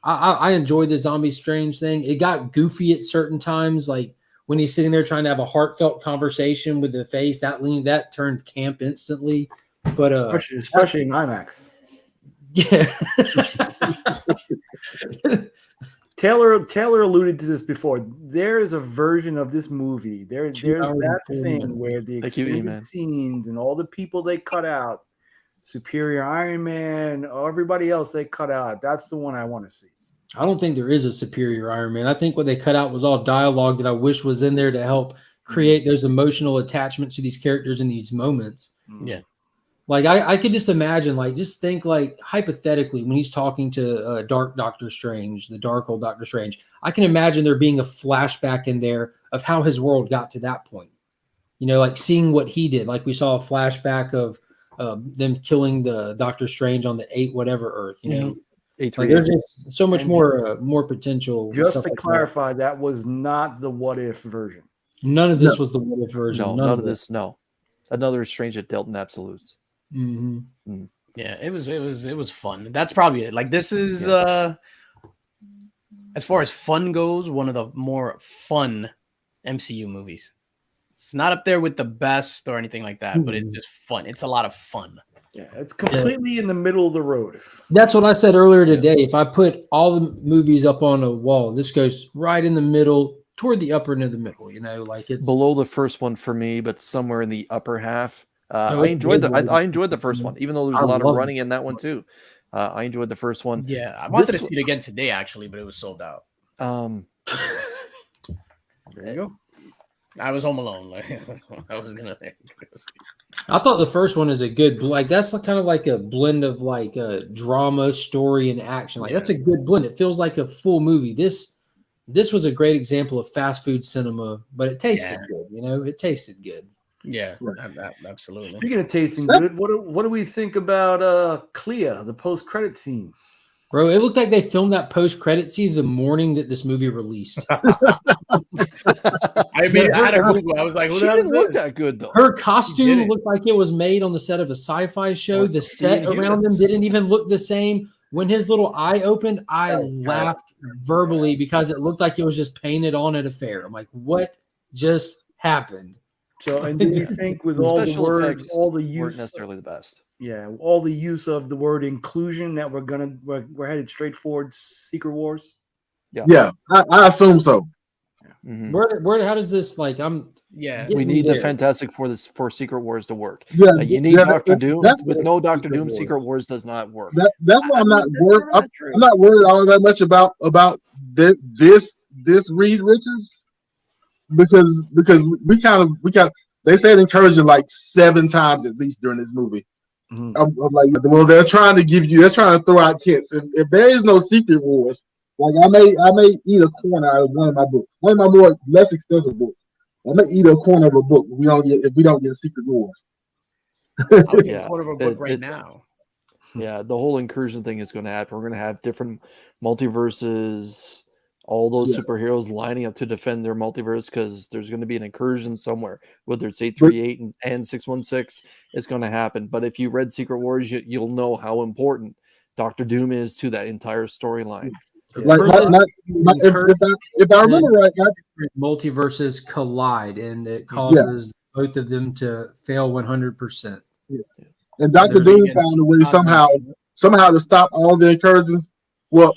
I enjoyed the Zombie Strange thing. It got goofy at certain times, like when he's sitting there trying to have a heartfelt conversation with the face that turned camp instantly. But especially in IMAX. yeah. Taylor alluded to this before. There is a version of this movie. There's that thing where the extended scenes and all the people they cut out, Superior Iron Man, or everybody else they cut out. That's the one I want to see. I don't think there is a Superior Iron Man. I think what they cut out was all dialogue that I wish was in there to help create those emotional attachments to these characters in these moments. Yeah. Like I could just imagine, like just think like hypothetically when he's talking to Dark Doctor Strange, the Darkhold Doctor Strange, I can imagine there being a flashback in there of how his world got to that point. You know, like seeing what he did. Like we saw a flashback of them killing the Doctor Strange on the 8 whatever Earth. You know, like there's just so much more potential. Just to clarify, that was not the What If version. None of this was the what if version. No, none of this. No, another Strange that dealt in absolutes. Mm-hmm. Yeah, it was fun. That's probably it. Like this is as far as fun goes, one of the more fun MCU movies. It's not up there with the best or anything like that, but it's just fun. It's a lot of fun. Yeah, it's completely in the middle of the road. That's what I said earlier today. If I put all the movies up on a wall, this goes right in the middle, toward the upper end of the middle. You know, like it's below the first one for me, but somewhere in the upper half. I enjoyed the first one, even though there's a lot of running in that one too. I enjoyed the first one. Yeah, I wanted to see it again today actually, but it was sold out. There you go. I was home alone. Like I was gonna. I thought the first one is a good that's kind of like a blend of like a drama, story, and action. Like that's a good blend. It feels like a full movie. This was a great example of fast food cinema, but it tasted good. You know, it tasted good. Yeah, absolutely. Speaking of tasting good, what do we think about Clea, the post-credit scene? Bro, it looked like they filmed that post-credit scene the morning that this movie released. I mean, I had a Google. I was like, she didn't look that good though. Her costume looked like it was made on the set of a sci-fi show. The set around them didn't even look the same. When his little eye opened, I laughed verbally because it looked like it was just painted on at a fair. I'm like, what just happened? So, and do you think with all the words, all the use, weren't necessarily the best? Yeah, all the use of the word inclusion that we're headed straight towards Secret Wars. Yeah, I assume so. Mm-hmm. Where how does this like? We need the Fantastic for Secret Wars to work. Yeah, you need Doctor Doom. With no Doctor Doom, Secret Wars does not work. That's why I'm not worried. I'm not worried all that much about this Reed Richards because we kind of they said encouraging like 7 times at least during this movie. Mm-hmm. I'm like, well, they're trying to throw out hints. If there is no Secret Wars, like I may eat a corner out of one of my books, one of my more less expensive books. I may eat a corner of a book if we don't get Secret Wars. I'll get a corner of a book right now. Yeah, the whole incursion thing is going to happen. We're going to have different multiverses, all those superheroes lining up to defend their multiverse because there's going to be an incursion somewhere, whether it's 838 and 616, it's going to happen. But if you read Secret Wars, you'll know how important Doctor Doom is to that entire storyline. Like if I remember right, multiverses collide and it causes both of them to fail 100%. Yeah. And Dr. Doom found a way somehow to stop all the incursions. Well,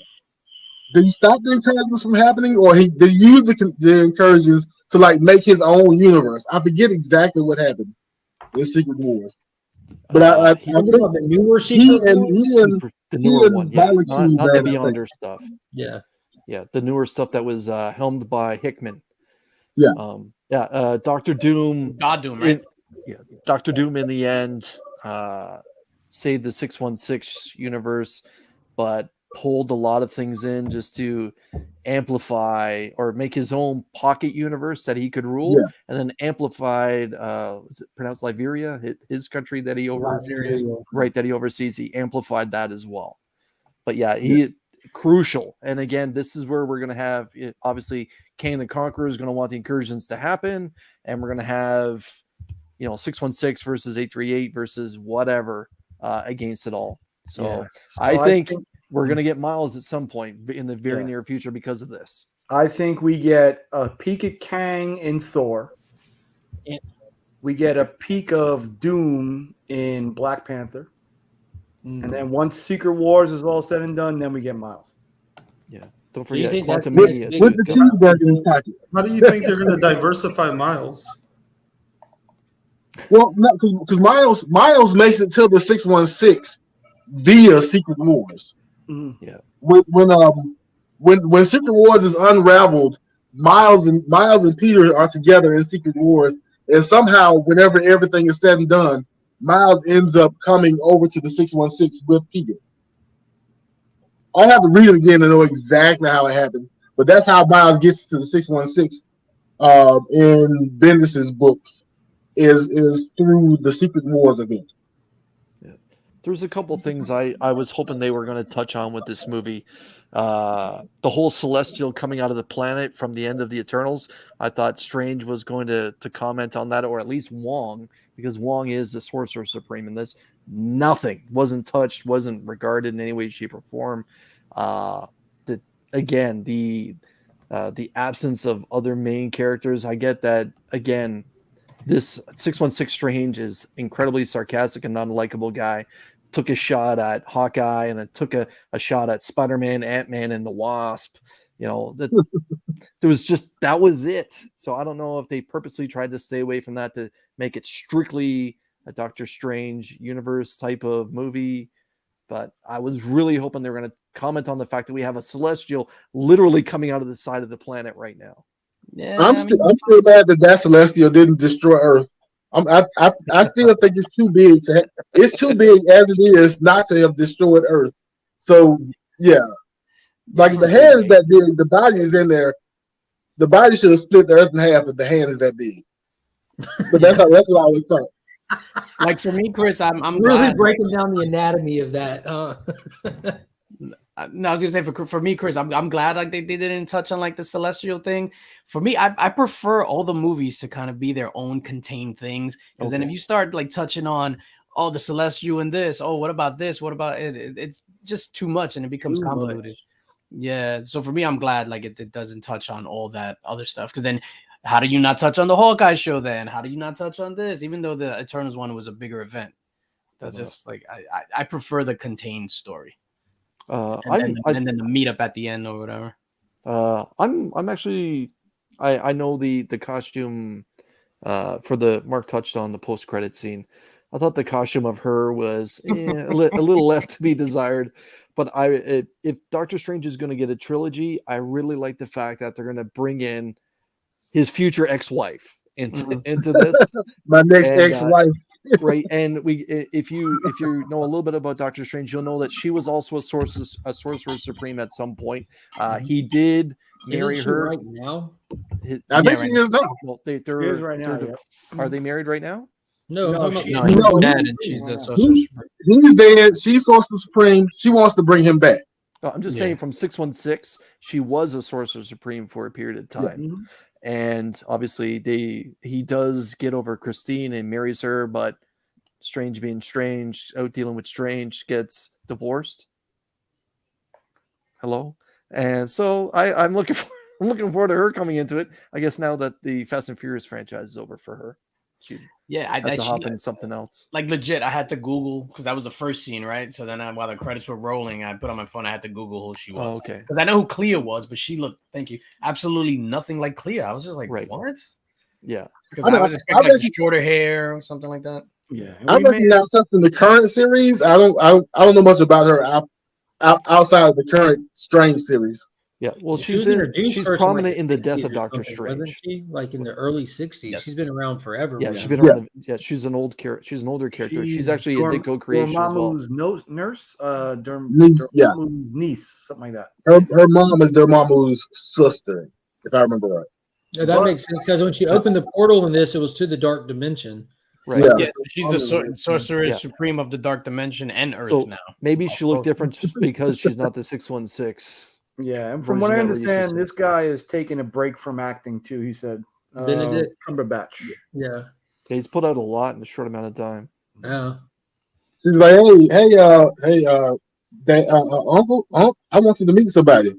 did he stop the incursions from happening, or did he use the incursions to like make his own universe? I forget exactly what happened in Secret Wars. But I think the newer he and the newer one, not the Beyonder stuff. Yeah, the newer stuff that was helmed by Hickman. Yeah, Doctor Doom, God Doom, right? Doctor Doom in the end saved the 616 universe, but pulled a lot of things in just to amplify or make his own pocket universe that he could rule, and then amplified is it pronounced Liberia, his country that he oversees. He amplified that as well. But he crucial. And again, this is where we're going to have obviously Kang the Conqueror is going to want the incursions to happen, and we're going to have 616 versus 838 versus whatever against it all. So I think we're going to get Miles at some point in the very near future because of this. I think we get a peek at Kang in Thor. We get a peek of Doom in Black Panther. And then once Secret Wars is all said and done, then we get Miles. Yeah. Don't forget Quantum Media. With the cheeseburger in his pocket. How do you think they're going to diversify Miles? Well, no, because Miles makes it to the 616 via Secret Wars. Mm-hmm. Yeah. When Secret Wars is unraveled, Miles and Peter are together in Secret Wars, and somehow, whenever everything is said and done, Miles ends up coming over to the 616 with Peter. I have to read it again to know exactly how it happened, but that's how Miles gets to the 616 in Bendis's books is through the Secret Wars event. There's a couple things I was hoping they were going to touch on with this movie. The whole Celestial coming out of the planet from the end of the Eternals. I thought Strange was going to comment on that, or at least Wong, because Wong is the Sorcerer Supreme in this. Nothing wasn't touched, wasn't regarded in any way, shape, or form. The absence of other main characters. I get that. Again, this 616 Strange is incredibly sarcastic and not a likable guy. Took a shot at Hawkeye and then took a shot at Spider-Man, Ant-Man, and the Wasp. That was it. So I don't know if they purposely tried to stay away from that to make it strictly a Doctor Strange universe type of movie. But I was really hoping they were going to comment on the fact that we have a Celestial literally coming out of the side of the planet right now. Yeah, I'm still mad that Celestial didn't destroy Earth. I still think it's too big it's too big as it is not to have destroyed Earth. So yeah, like the hand is that big, the body is in there. The body should have split the Earth in half if the hand is that big. But that's what I always thought. Like for me, Chris, I'm really glad. breaking down the anatomy of that. No, I was gonna say for me, Chris, I'm glad like they didn't touch on like the Celestial thing. For me, I prefer all the movies to kind of be their own contained things, because then if you start like touching on the Celestial and this, what about this, what about it, it's just too much and it becomes convoluted. Yeah, so for me, I'm glad like it doesn't touch on all that other stuff, because then how do you not touch on the Hawkeye show then? How do you not touch on this, even though the Eternals one was a bigger event? That's just like I prefer the contained story. And then the meetup at the end or whatever. I'm actually I know the costume for the Mark touched on the post credit scene. I thought the costume of her was a little left to be desired, but if Doctor Strange is going to get a trilogy, I really like the fact that they're going to bring in his future ex-wife into this. My next ex-wife. Right, and if you know a little bit about Doctor Strange, you'll know that she was also a sorcerer supreme at some point. He did marry her right now. I think she is now. Well, She is right now. Are they married right now? No, he's No, dead and she's the Sorcerer Supreme. He's dead. She's Sorcerer Supreme. She wants to bring him back. I'm just saying, from 616, she was a sorcerer supreme for a period of time. Yeah. And obviously he does get over Christine and marries her, but Strange being Strange, out dealing with Strange, gets divorced. Hello? And so I'm looking forward to her coming into it. I guess now that the Fast and Furious franchise is over for her. She has to hop in something else. Like legit, I had to Google, because that was the first scene, right? So then while the credits were rolling, I put on my phone, I had to Google who she was. Oh, okay. Because I know who Clea was, but she looked, thank you, absolutely nothing like Clea. I was just like, what? Yeah. Because I was expecting like shorter hair or something like that. Yeah. I recognize stuff in the current series. I don't know much about her outside of the current Strange series. Yeah, well, she's prominent in the death of Doctor Strange. Wasn't she? Like in the early 60s. Yes. She's been around forever. Yeah, she's been around. Yeah, she's an old character. She's an older character. She's actually a Ditko creation as well. Nurse, Dormammu's niece, something like that. Her mom is Dormammu's sister, if I remember right. Yeah, that makes sense, because when she opened the portal in this, it was to the dark dimension. Right. Yeah, she's the sorcerer supreme of the dark dimension and Earth now. Maybe she looked different because she's not the 616. Yeah, and from what I understand, this guy is taking a break from acting too. He said, Benedict Cumberbatch. Yeah, he's put out a lot in a short amount of time. Yeah. She's like, uncle, I want you to meet somebody.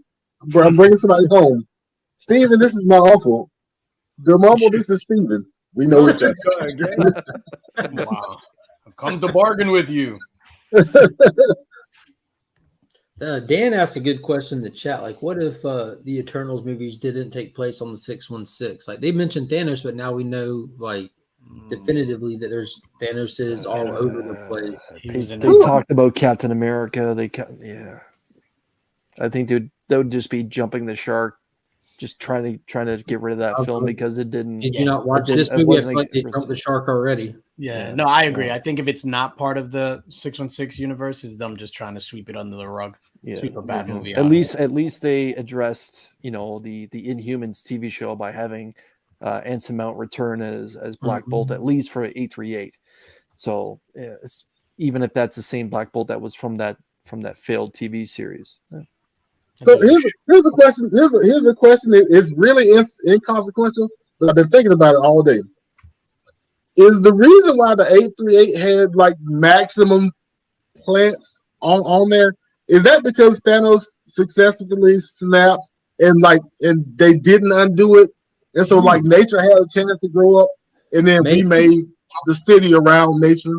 I'm bringing somebody home. Steven, this is my uncle. Dormammu, this is Steven. We know each other. Wow, I've come to bargain with you. Dan asked a good question in the chat. Like, what if the Eternals movies didn't take place on the 616? Like, they mentioned Thanos, but now we know, like, definitively that there's Thanos all over the place. They talked about Captain America. I think they would just be jumping the shark, just trying to get rid of that film because it didn't. Did you not watch this movie? I feel like they jumped the shark already. Yeah, no, I agree. I think if it's not part of the 616 universe, it's them just trying to sweep it under the rug. Sweep a bad movie. At least they addressed, the Inhumans TV show by having Anson Mount return as Black Bolt, at least for 838. So even if that's the same Black Bolt that was from that failed TV series. Yeah. So here's a question. Here's a question that is really inconsequential, but I've been thinking about it all day. Is the reason why the 838 had like maximum plants on there, is that because Thanos successfully snapped and they didn't undo it, and so like nature had a chance to grow up, and then we made the city around nature?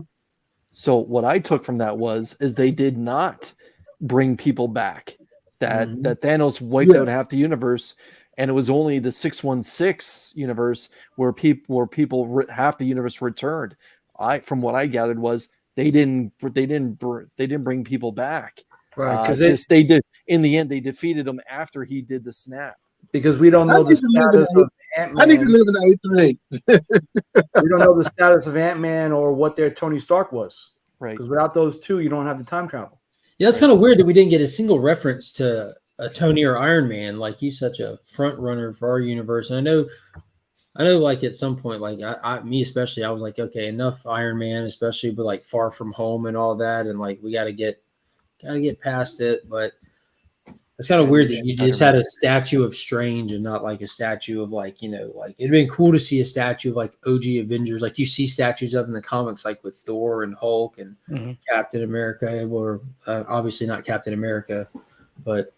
So what I took from that is they did not bring people back. That Thanos wiped out half the universe, and it was only the 616 universe where half the universe returned. From what I gathered was they didn't bring people back. Right, because they did in the end they defeated him after he did the snap. Because we don't know the status of Ant-Man. I need to live in the 838. We don't know the status of Ant-Man or what their Tony Stark was. Right. Because without those two, you don't have the time travel. Yeah, it's kind of weird that we didn't get a single reference to a Tony or Iron Man. Like, he's such a front runner for our universe. And I know, like at some point, like me especially, I was like, okay, enough Iron Man, especially with like Far From Home and all that, and like we got to get past it. But it's kind of weird that you just had a statue of Strange and not like a statue of like, like it'd been cool to see a statue of like OG Avengers, like you see statues of in the comics, like with Thor and Hulk and Captain America, or obviously not Captain America, but.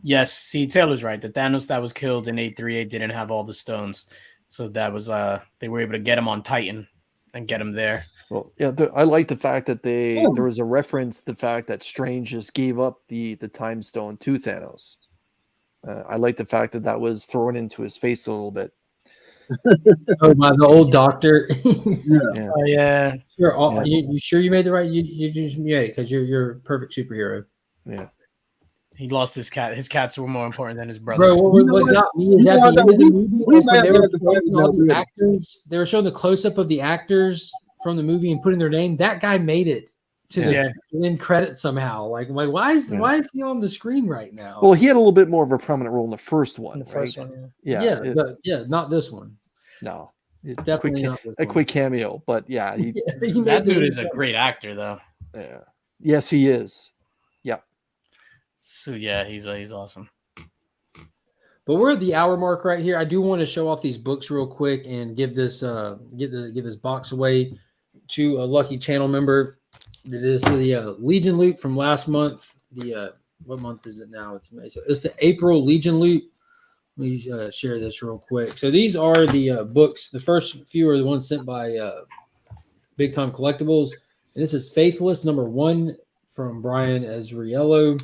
Yes, see, Taylor's right. The Thanos that was killed in 838 didn't have all the stones. So that was they were able to get him on Titan and get him there. Well, yeah, I like the fact that there was a reference to the fact that Strange just gave up the time stone to Thanos. I like the fact that was thrown into his face a little bit. Oh, my, the old doctor. Yeah. Oh, yeah. You sure you made the right? You made it because you're a perfect superhero. Yeah. He lost his cat. His cats were more important than his brother. Bro, what got me is at the end of the movie, they were showing the close-up of the actors from the movie and putting their name. That guy made it to the end credit somehow. Like why is he on the screen right now? Well, he had a little bit more of a prominent role in the first one. Not this one. No, definitely not this a quick cameo. But yeah, that dude is a great actor, though. Yeah, yes, he is. So yeah, he's awesome. But we're at the hour mark right here. I do want to show off these books real quick and give this give this box away to a lucky channel member. It is the Legion loot from last month. What month is it now? It's May. So it's the April Legion loot. Let me share this real quick. So these are the books. The first few are the ones sent by Big Time Collectibles. And this is Faithless #1 from Brian Azzarello.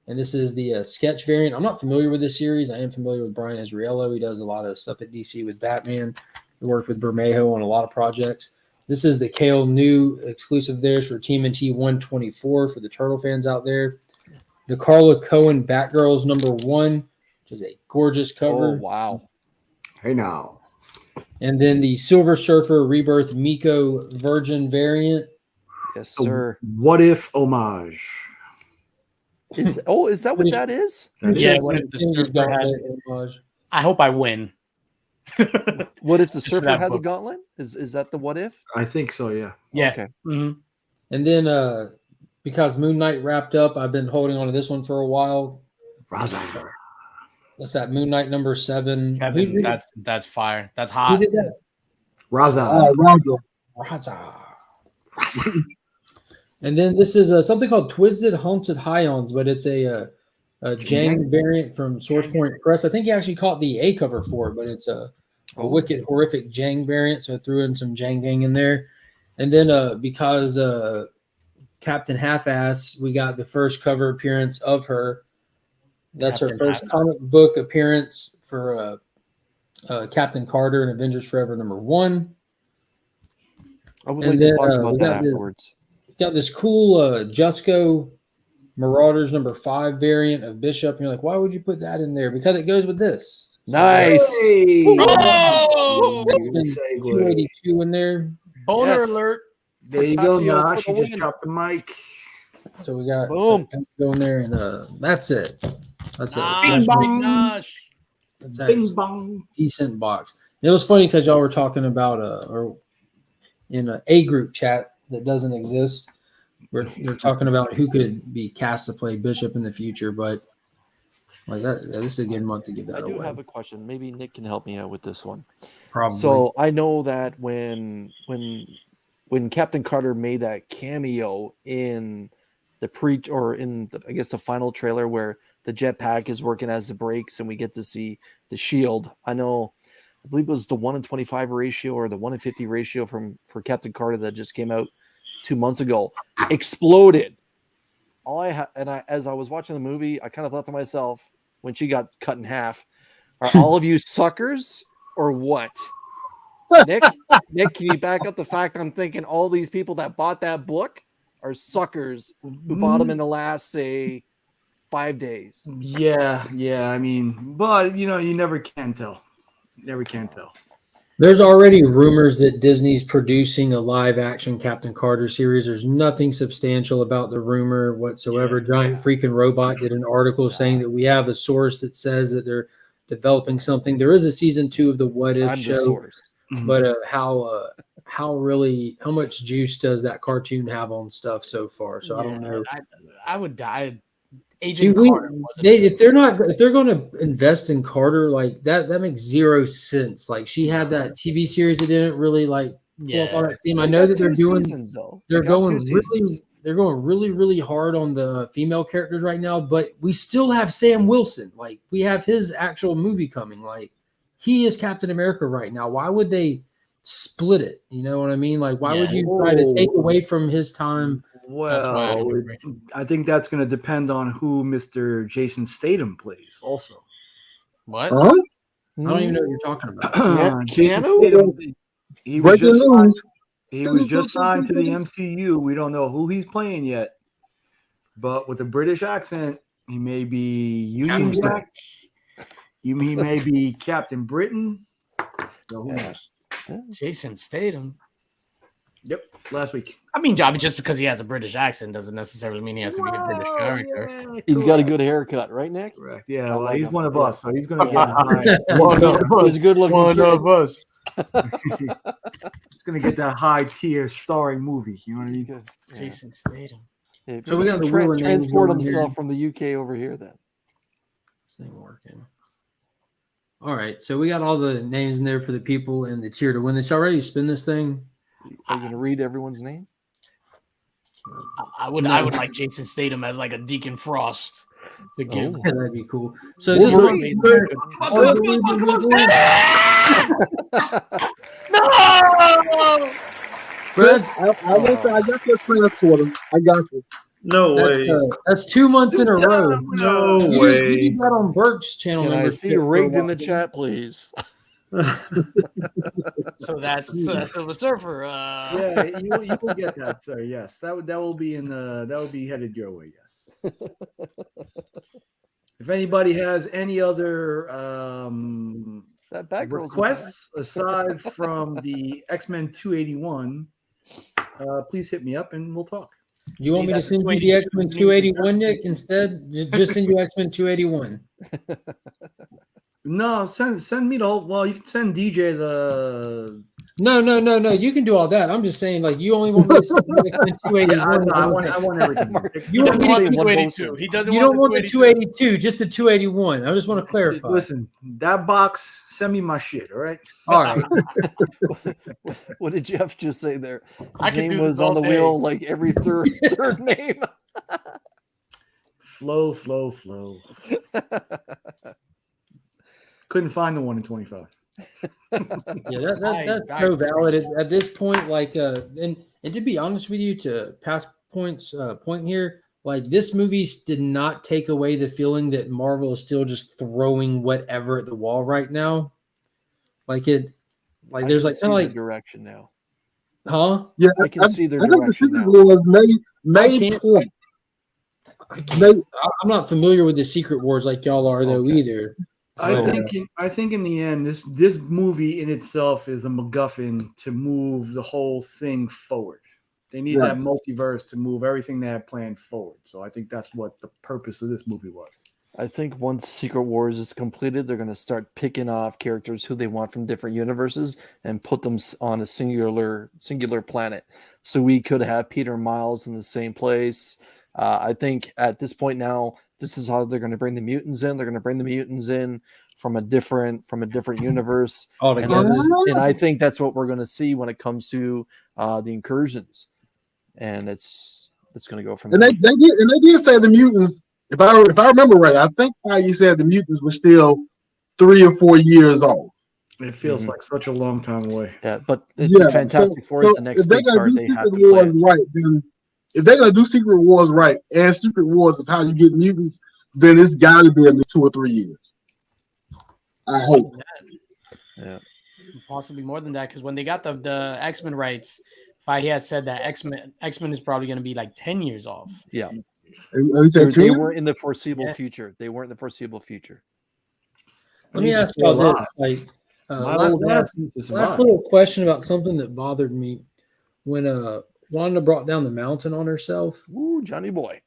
And this is the sketch variant. I'm not familiar with this series. I am familiar with Brian Azzarello. He does a lot of stuff at DC with Batman. He worked with Bermejo on a lot of projects. This is the Kale New exclusive there for TMNT 124 for the Turtle fans out there. The Carla Cohen Batgirls #1, which is a gorgeous cover. Oh, wow. Hey, now. And then the Silver Surfer Rebirth Miko Virgin variant. Yes, sir. What if homage? Is that what that is? Yeah. What if the surfer had? I hope I win. What if the surfer had the gauntlet? Is that the what if? I think so. Yeah. Yeah. Okay. Mm-hmm. And then because Moon Knight wrapped up, I've been holding on to this one for a while. Raza. What's that? Moon Knight #7. That's fire. That's hot. Who did that? Raza. Raza. And then this is something called Twisted Haunted Hions, but it's a Jang variant from Source Point Press. I think he actually caught the A cover for it, but it's a wicked, horrific Jang variant. So I threw in some Jang Gang in there. And then because Captain Half-Ass, we got the first cover appearance of her. That's her first comic book appearance for Captain Carter and Avengers Forever #1. I would like to talk about that afterwards. Got this cool Jusco Marauders #5 variant of Bishop. And you're like, why would you put that in there? Because it goes with this. Nice. Hey. Oh! 282 in there. Boner alert. There you go, Nash. You just dropped the mic. So we got boom going there, and that's it. That's it. Bing bong. That's Bing bong. Decent box. And it was funny because y'all were talking about or in a group chat that doesn't exist. they're talking about who could be cast to play Bishop in the future, but like this is a good month to give that I do away. have a question. Maybe Nick can help me out with this one. Probably. So I know that when Captain Carter made that cameo in the I guess the final trailer where the jetpack is working as the brakes and we get to see the shield. I believe it was the 1-in-25 ratio or the 1-in-50 ratio for Captain Carter that just came out 2 months ago exploded. As I was watching the movie, I kind of thought to myself when she got cut in half, are all of you suckers or what? Nick, can you back up the fact I'm thinking all these people that bought that book are suckers who bought them in the last, say, 5 days? Yeah. I mean, but you never can tell. Never can tell. There's already rumors that Disney's producing a live-action Captain Carter series. There's nothing substantial about the rumor whatsoever. Giant freaking Robot did an article saying that we have a source that says that they're developing something. There is a season 2 of the What If show, source. but how much juice does that cartoon have on stuff so far? So I don't know. I would die. Agent Carter if they're going to invest in Carter like that makes zero sense. Like she had that TV series that didn't really like pull off all that steam. I know that they're going really hard on the female characters right now, but we still have Sam Wilson. Like we have his actual movie coming. Like he is Captain America right now. Why would they split it? You know what I mean? Like why would you try to take away from his time? Well, I think that's going to depend on who Mr. Jason Statham plays. Also, what? I don't even know what you're talking about. Jason Statham, he was just signed to the MCU. We don't know who he's playing yet, but with a British accent, he may be Union Jack. He may be Captain Britain. So who knows? Jason Statham. Yep, last week. I mean, just because he has a British accent doesn't necessarily mean he has to be a British character. Yeah, he's got a good haurcut, right, Nick? Correct. Yeah, well, he's one of us, so he's going to get he's a good looking one of us. He's going to get that high tier starring movie. You know what I mean? Jason Statham. Yeah, so we got the transport himself from the UK over here. Then this ain't working. All right, so we got all the names in there for the people in the tier to win. Did you already spin this thing? Are you going to read everyone's name? I would like Jason Statham as like a Deacon Frost to give. Yeah, that'd be cool. So this one, no. I got your transporter. I got you. No way. That's 2 months in a row. No you way. did that on Burke's channel. Can I see rigged in the chat, please? So that's Silver Surfer. Yeah, you will get that, sir. Yes, that will be headed your way. Yes. If anybody has any other requests aside from the X-Men 281, please hit me up and we'll talk. You want me to send you the X-Men 281, Nick, instead? Just send you X-Men 281. No, send me the whole. Well, you can send DJ the. No. You can do all that. I'm just saying, like, you only want me to send you X-Men 281. I want everything. You don't want the 282. He doesn't. You don't want the 282, just the 281. I just want to clarify. Listen, that box. Send me my shit. All right. All right. What did Jeff just say there? His name was on the wheel like every third name. Flow. Couldn't find the 1-in-25. Yeah, that's so valid at this point. Like, and to be honest with you, to pass point here, like this movie did not take away the feeling that Marvel is still just throwing whatever at the wall right now. Like there's like kind of like direction now. Huh? Yeah, I can see their I think direction the now. was made point. I'm not familiar with the Secret Wars like y'all are though either. I think in the end, this movie in itself is a MacGuffin to move the whole thing forward. They need that multiverse to move everything they had planned forward. So I think that's what the purpose of this movie was. I think once Secret Wars is completed, they're going to start picking off characters who they want from different universes and put them on a singular planet. so we could have Peter and Miles in the same place. I think at this point now, this is how they're going to bring the mutants in. They're going to bring the mutants in from a different universe. Altogether. And I think that's what we're going to see when it comes to the incursions. And it's going to go from And there. they did say the mutants. If I remember right, I think you said the mutants were still 3 or 4 years off. It feels like such a long time away. Yeah, but Yeah, Fantastic Four is the next if they're big gonna card do they have Secret to play. Wars right, then if they're gonna do Secret Wars right, and Secret Wars is how you get mutants, then it's got to be at least 2 or 3 years. I hope. Yeah, Possibly more than that, because when they got the X-Men rights, he had said that X-Men is probably going to be like 10 years off. yeah. He said They 10? weren't in the foreseeable future. They weren't in the foreseeable future. Let me ask you all this. Like, last little question about something that bothered me when Wanda brought down the mountain on herself. Ooh, Johnny boy.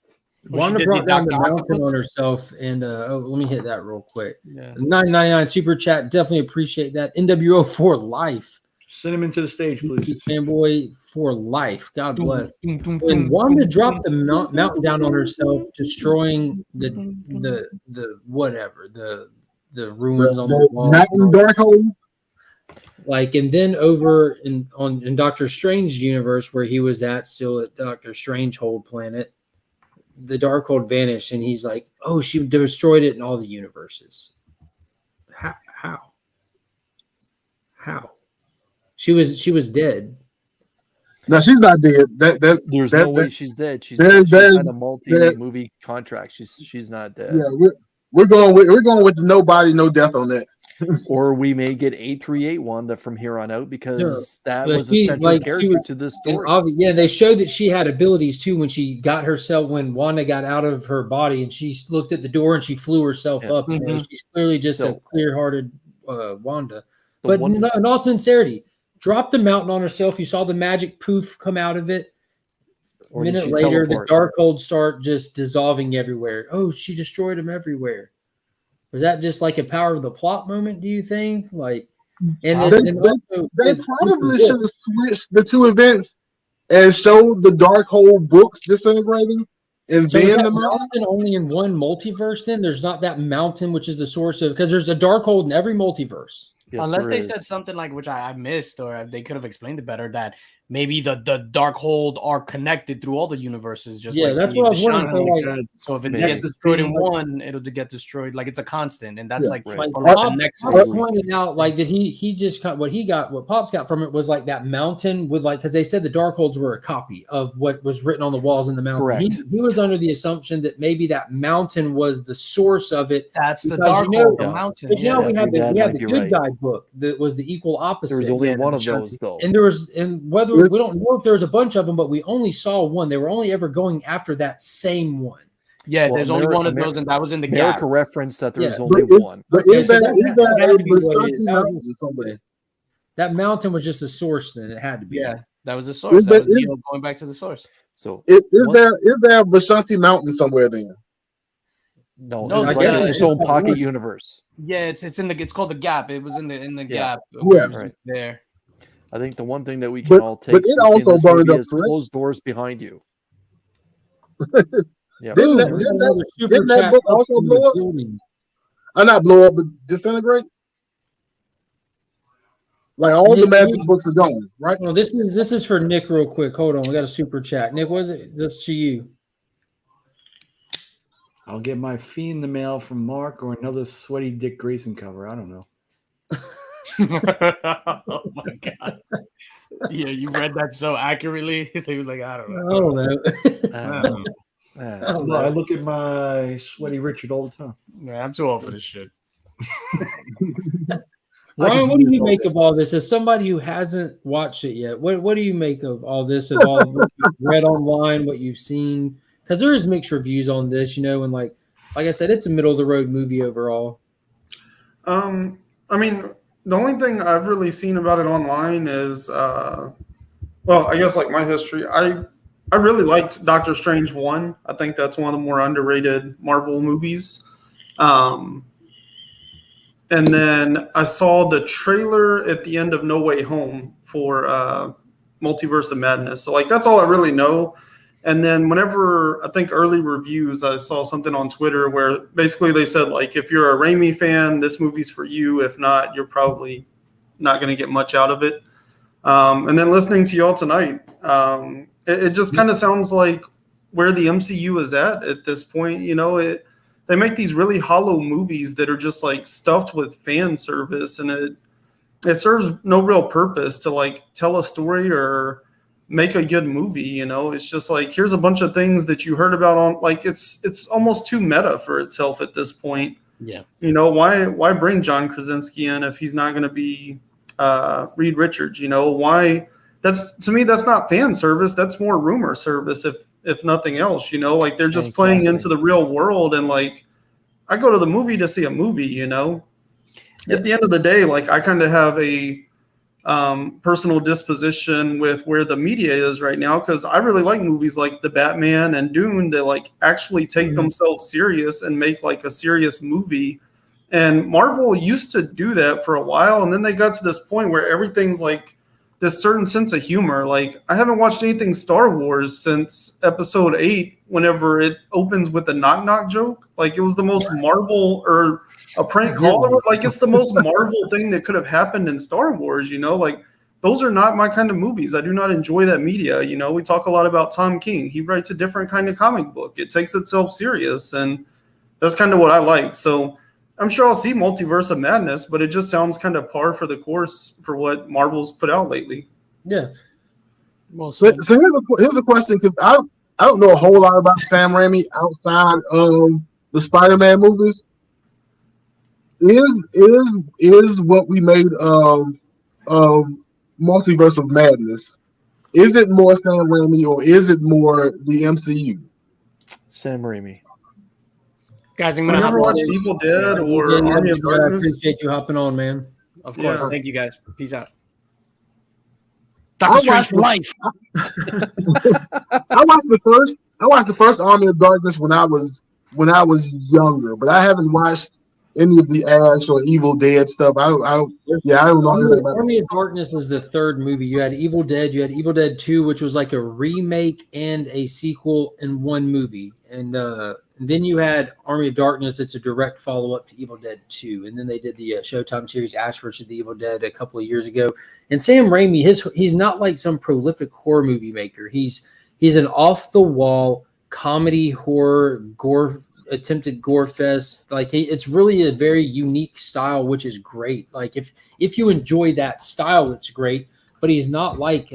Wanda brought down the mountain on herself, and let me hit that real quick. Yeah. 9.99 super chat, definitely appreciate that. NWO for life. Send him into the stage, please. Fanboy for life. God bless. When Wanda dropped the mountain down on herself, destroying the whatever the ruins on the wall, Mountain Darkhold. like, and then over in Doctor Strange's universe where he was at, still at Doctor Strangehold planet, the Darkhold vanished, and he's like, "Oh, she destroyed it in all the universes." How? She was dead. No, she's not dead. There's no way she's dead. She's had a multi-movie contract. She's not dead. Yeah, we're going with the nobody, no death on that. Or we may get 838 Wanda from here on out because that But was a central character to this story. Yeah, they showed that she had abilities too when she got herself, when Wanda got out of her body and she looked at the door and she flew herself up. You know, she's clearly just a clear-hearted Wanda. But in all sincerity, dropped the mountain on herself. You saw the magic poof come out of it. A minute later, the Darkhold start just dissolving everywhere. Oh, she destroyed them everywhere. Was that just like a power of the plot moment, do you think? Like, and they probably should have switched the two events and showed the Darkhold books disintegrating, and so then the mountain only in one multiverse. Then there's not that mountain, which is the source of, because there's a Darkhold in every multiverse. Yes, unless they said something like, which I missed, or they could have explained it better, that maybe the Darkhold are connected through all the universes. Just that's what I was wondering. So if it gets destroyed in one, it'll get destroyed. Like it's a constant, and that's Pop pointed out like that he just got what Pops got from it was like that mountain with like, because they said the Darkholds were a copy of what was written on the walls in the mountain. Correct. He was under the assumption that maybe that mountain was the source of it. That's the Darkhold, the mountain. Because now we have the good guy book that was the equal opposite. There was only one of those though, and whether we don't know if there's a bunch of them, but we only saw one. They were only ever going after that same one. Yeah, there's only one of those, and that was in the gap. America referenced that there was only one. But that mountain was just a source. Then it had to be. Yeah, that was a source. That was going back to the source. So is there a Vishanti Mountain somewhere then? No, I guess it's its own pocket universe. Yeah, it's called the Gap. It was in the Gap. Yeah, right there. I think the one thing that we can all take, but it also burned up, closed doors behind you. Yeah, didn't that book also blow up? Not blow up, but disintegrate. Like all the magic books are gone, right? Well, this is for Nick real quick. Hold on, we got a super chat. Nick, was it? This to you. I'll get my fee in the mail from Mark or another sweaty Dick Grayson cover. I don't know. Oh my god! Yeah, you read that so accurately. He was like, I don't know. I look at my sweaty Richard all the time. Yeah, I'm too old for this shit. Ryan, what do you make of all this? As somebody who hasn't watched it yet, what do you make of all this? Of all what you've read online, what you've seen? Because there is mixed reviews on this, and like I said, it's a middle of the road movie overall. I mean, the only thing I've really seen about it online is, I guess like my history. I really liked Doctor Strange 1. I think that's one of the more underrated Marvel movies. And then I saw the trailer at the end of No Way Home for Multiverse of Madness. So like that's all I really know. And then whenever I think early reviews, I saw something on Twitter where basically they said like if you're a Raimi fan, this movie's for you. If not, you're probably not going to get much out of it. And then listening to y'all tonight, it just kind of sounds like where the MCU is at this point. You know, they make these really hollow movies that are just like stuffed with fan service, and it serves no real purpose to like tell a story or make a good movie. You know, it's just like here's a bunch of things that you heard about on like it's almost too meta for itself at this point. Yeah, you know, why bring John Krasinski in if he's not going to be Reed Richards? You know, why? That's to me that's not fan service. That's more rumor service if nothing else. You know, like they're just playing into the real world, and like I go to the movie to see a movie. You know, at the end of the day, like I kind of have a personal disposition with where the media is right now, because I really like movies like The Batman and Dune that like actually take themselves serious and make like a serious movie. And Marvel used to do that for a while, and then they got to this point where everything's like this certain sense of humor. Like I haven't watched anything Star Wars since Episode 8, whenever it opens with a knock knock joke. Like it was the most Marvel, or a prank call. Like it's the most Marvel thing that could have happened in Star Wars. You know, like those are not my kind of movies. I do not enjoy that media. You know, we talk a lot about Tom King. He writes a different kind of comic book. It takes itself serious, and that's kind of what I like. So I'm sure I'll see Multiverse of Madness, but it just sounds kind of par for the course for what Marvel's put out lately. Yeah. Well, so here's a question, because I don't know a whole lot about Sam Raimi outside of the Spider-Man movies. Is what we made of Multiverse of Madness? Is it more Sam Raimi, or is it more the MCU? Sam Raimi. guys, I'm You gonna ever watched Evil Dead or Army of I Darkness? appreciate you hopping on, man. Of course. Yeah. Thank you, guys. Peace out. Doctor Strange for life. I watched the first Army of Darkness when I was younger, but I haven't watched any of the Ash or Evil Dead stuff. I don't know anything about Army of Darkness is the third movie. You had Evil Dead, you had Evil Dead 2, which was like a remake and a sequel in one movie. And then you had Army of Darkness. It's a direct follow-up to Evil Dead 2. And then they did the Showtime series Ash vs. the Evil Dead a couple of years ago. And Sam Raimi, he's not like some prolific horror movie maker. He's an off-the-wall comedy, horror, attempted gore fest. Like it's really a very unique style, which is great. Like if you enjoy that style, it's great. But he's not like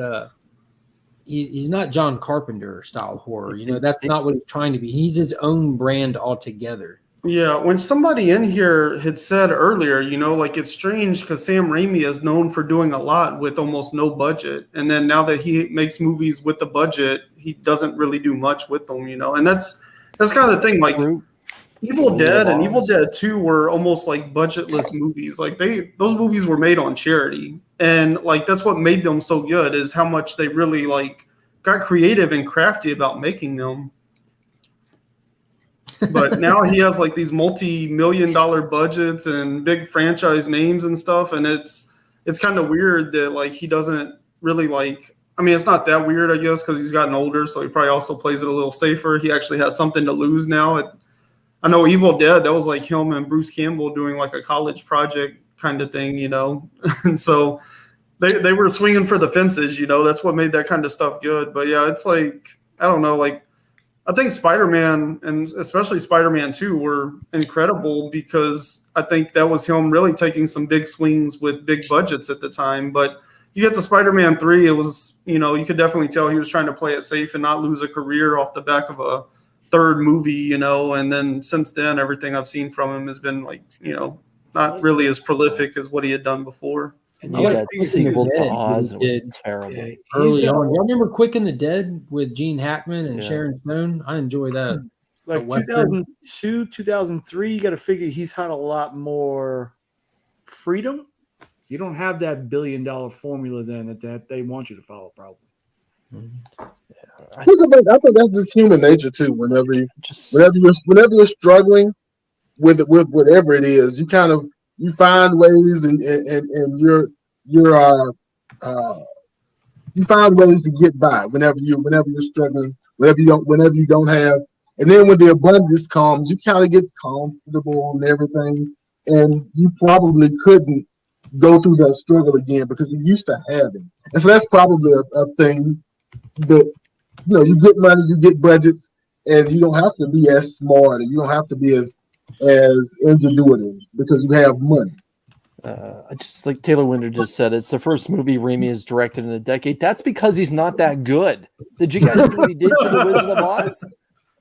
he's not John Carpenter style horror. You know, that's not what he's trying to be. He's his own brand altogether. Yeah, when somebody in here had said earlier, you know, like it's strange because Sam Raimi is known for doing a lot with almost no budget. And then now that he makes movies with the budget, he doesn't really do much with them, you know. And that's kind of the thing. Like Evil Dead and Evil Dead 2 were almost like budgetless movies. Like those movies were made on charity. And like that's what made them so good, is how much they really like got creative and crafty about making them. But now he has like these multi-million-dollar budgets and big franchise names and stuff, and it's kind of weird that like he doesn't really like. I mean, it's not that weird, I guess, because he's gotten older, so he probably also plays it a little safer. He actually has something to lose now. I know Evil Dead, that was like him and Bruce Campbell doing like a college project kind of thing, you know, and so they were swinging for the fences, you know. That's what made that kind of stuff good. But yeah, it's like I don't know, like. I think Spider-Man, and especially Spider-Man 2, were incredible because I think that was him really taking some big swings with big budgets at the time. But you get to Spider-Man 3, it was, you know, you could definitely tell he was trying to play it safe and not lose a career off the back of a third movie, you know. And then since then, everything I've seen from him has been like, you know, not really as prolific as what he had done before. And you got sequel to Oz, and it was terrible. Early on. Y'all remember Quick and the Dead with Gene Hackman and Sharon Stone? I enjoy that. Like 2002, 2003, you got to figure he's had a lot more freedom. You don't have that $1 billion formula then that they want you to follow, probably. I think that's just human nature too. Whenever you're struggling with whatever it is, you find ways and you're You find ways to get by whenever you're struggling, whenever you don't have. And then when the abundance comes, you kind of get comfortable and everything, and you probably couldn't go through that struggle again because you used to having. And so that's probably a thing that, you get money, you get budgets, and you don't have to be as smart, and you don't have to be as ingenuitive because you have money. Just like Taylor Winder just said, it's the first movie Raimi has directed in a decade. That's because he's not that good. Did you guys see what he did to The Wizard of Oz?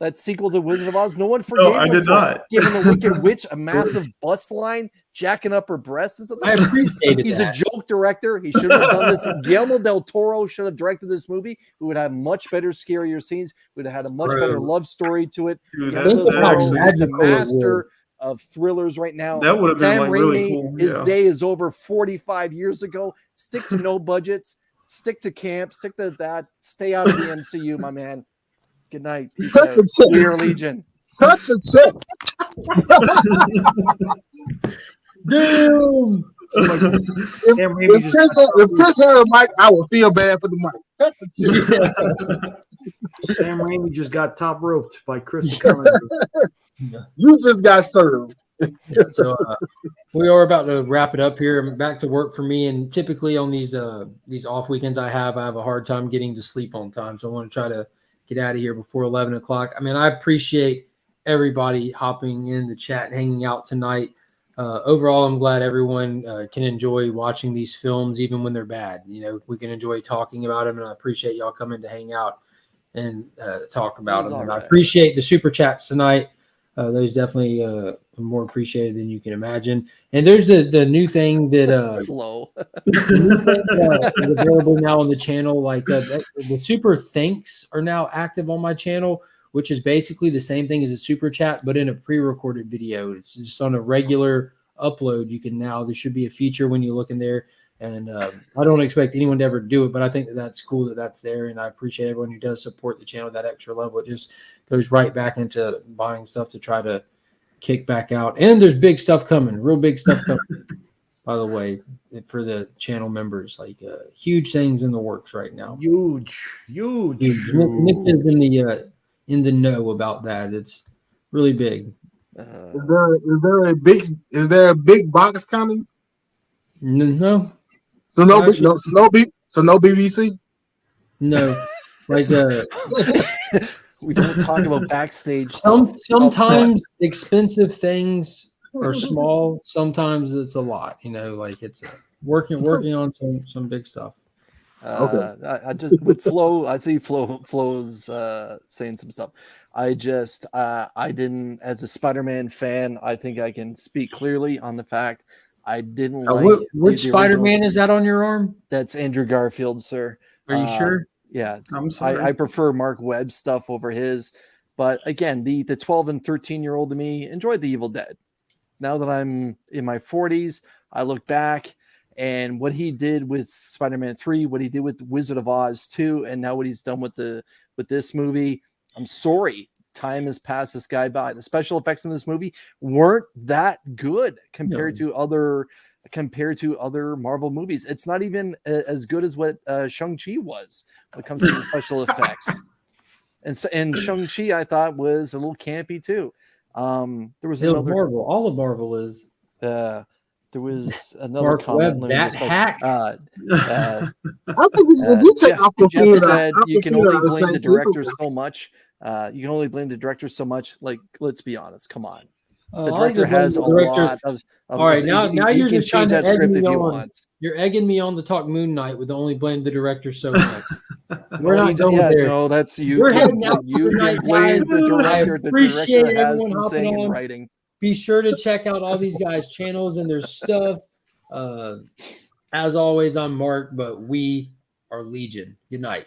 That sequel to Wizard of Oz? No one forgave I him did for not. giving the Wicked Witch a massive bust line, jacking up her breasts and something. I appreciated He's that. a joke director. He should have done this. Guillermo del Toro should have directed this movie. We would have much better, scarier scenes. We'd have had a much better love story to it. Dude, Guillermo that del Toro is the magical it master of thrillers right now. That would have been Sam like Raimi, really cool. his Yeah. day is over 45 years ago. Stick to no budgets. Stick to camp. Stick to that. Stay out of the MCU, my man. Good night. Peace Cut out. the check. We are Legion. Cut the check. Damn. If Chris had a mic, I would feel bad for the mic. Cut the check. Sam Raimi just got top roped by Chris Cummings. You just got served. So we are about to wrap it up here. I'm back to work for me, and typically on these off weekends I have a hard time getting to sleep on time. So I want to try to get out of here before 11 o'clock. I mean, I appreciate everybody hopping in the chat and hanging out tonight. Overall, I'm glad everyone can enjoy watching these films, even when they're bad. We can enjoy talking about them, and I appreciate y'all coming to hang out and talk about them. And I appreciate the super chats tonight. Those definitely are more appreciated than you can imagine. And there's the new thing that Flow. is available now on the channel. Like the super thanks are now active on my channel, which is basically the same thing as a super chat, but in a pre-recorded video. It's just on a regular upload. There should be a feature when you look in there. And I don't expect anyone to ever do it, but I think that's cool that that's there. And I appreciate everyone who does support the channel that extra level. It just goes right back into buying stuff to try to kick back out. And there's big stuff coming, real big stuff coming, by the way, for the channel members. Like huge things in the works right now. Huge. Nick is in the know about that. It's really big. Is there a big box coming? No. So no BBC. No, like We don't talk about backstage. sometimes expensive things are small. Sometimes it's a lot. Like it's working on some big stuff. Okay. I just with Flo. I see Flo's saying some stuff. I didn't, as a Spider-Man fan, I think I can speak clearly on the fact I didn't like. Which Spider-Man is that on your arm? That's Andrew Garfield, sir. Are you sure? Yeah, I'm sorry. I prefer Mark Webb's stuff over his. But again, the 12 and 13-year-old to me enjoyed The Evil Dead. Now that I'm in my 40s, I look back and what he did with Spider-Man 3, what he did with Wizard of Oz 2, and now what he's done with this movie. I'm sorry. Time has passed this guy by. The special effects in this movie weren't that good compared to other Marvel movies. It's not even as good as what Shang-Chi was when it comes to the special effects. And Shang-Chi, I thought, was a little campy too. There was another Marvel. All of Marvel is. There was another Mark comment. Webb, that hack. I think if you take off the Jeff said you can only blame the director so much. You can only blame the director so much. Like, let's be honest. Come on. The director has a lot of. All right, now you're just trying to egg me on. You're egging me on to talk Moon Knight with only blame the director so much. We're not going there. No, that's you. We're heading out You tonight, blame the guys. director. I The appreciate director has everyone some saying hopping in on. writing. Be sure to check out all these guys' channels and their stuff. As always, I'm Mark, but we are Legion. Good night.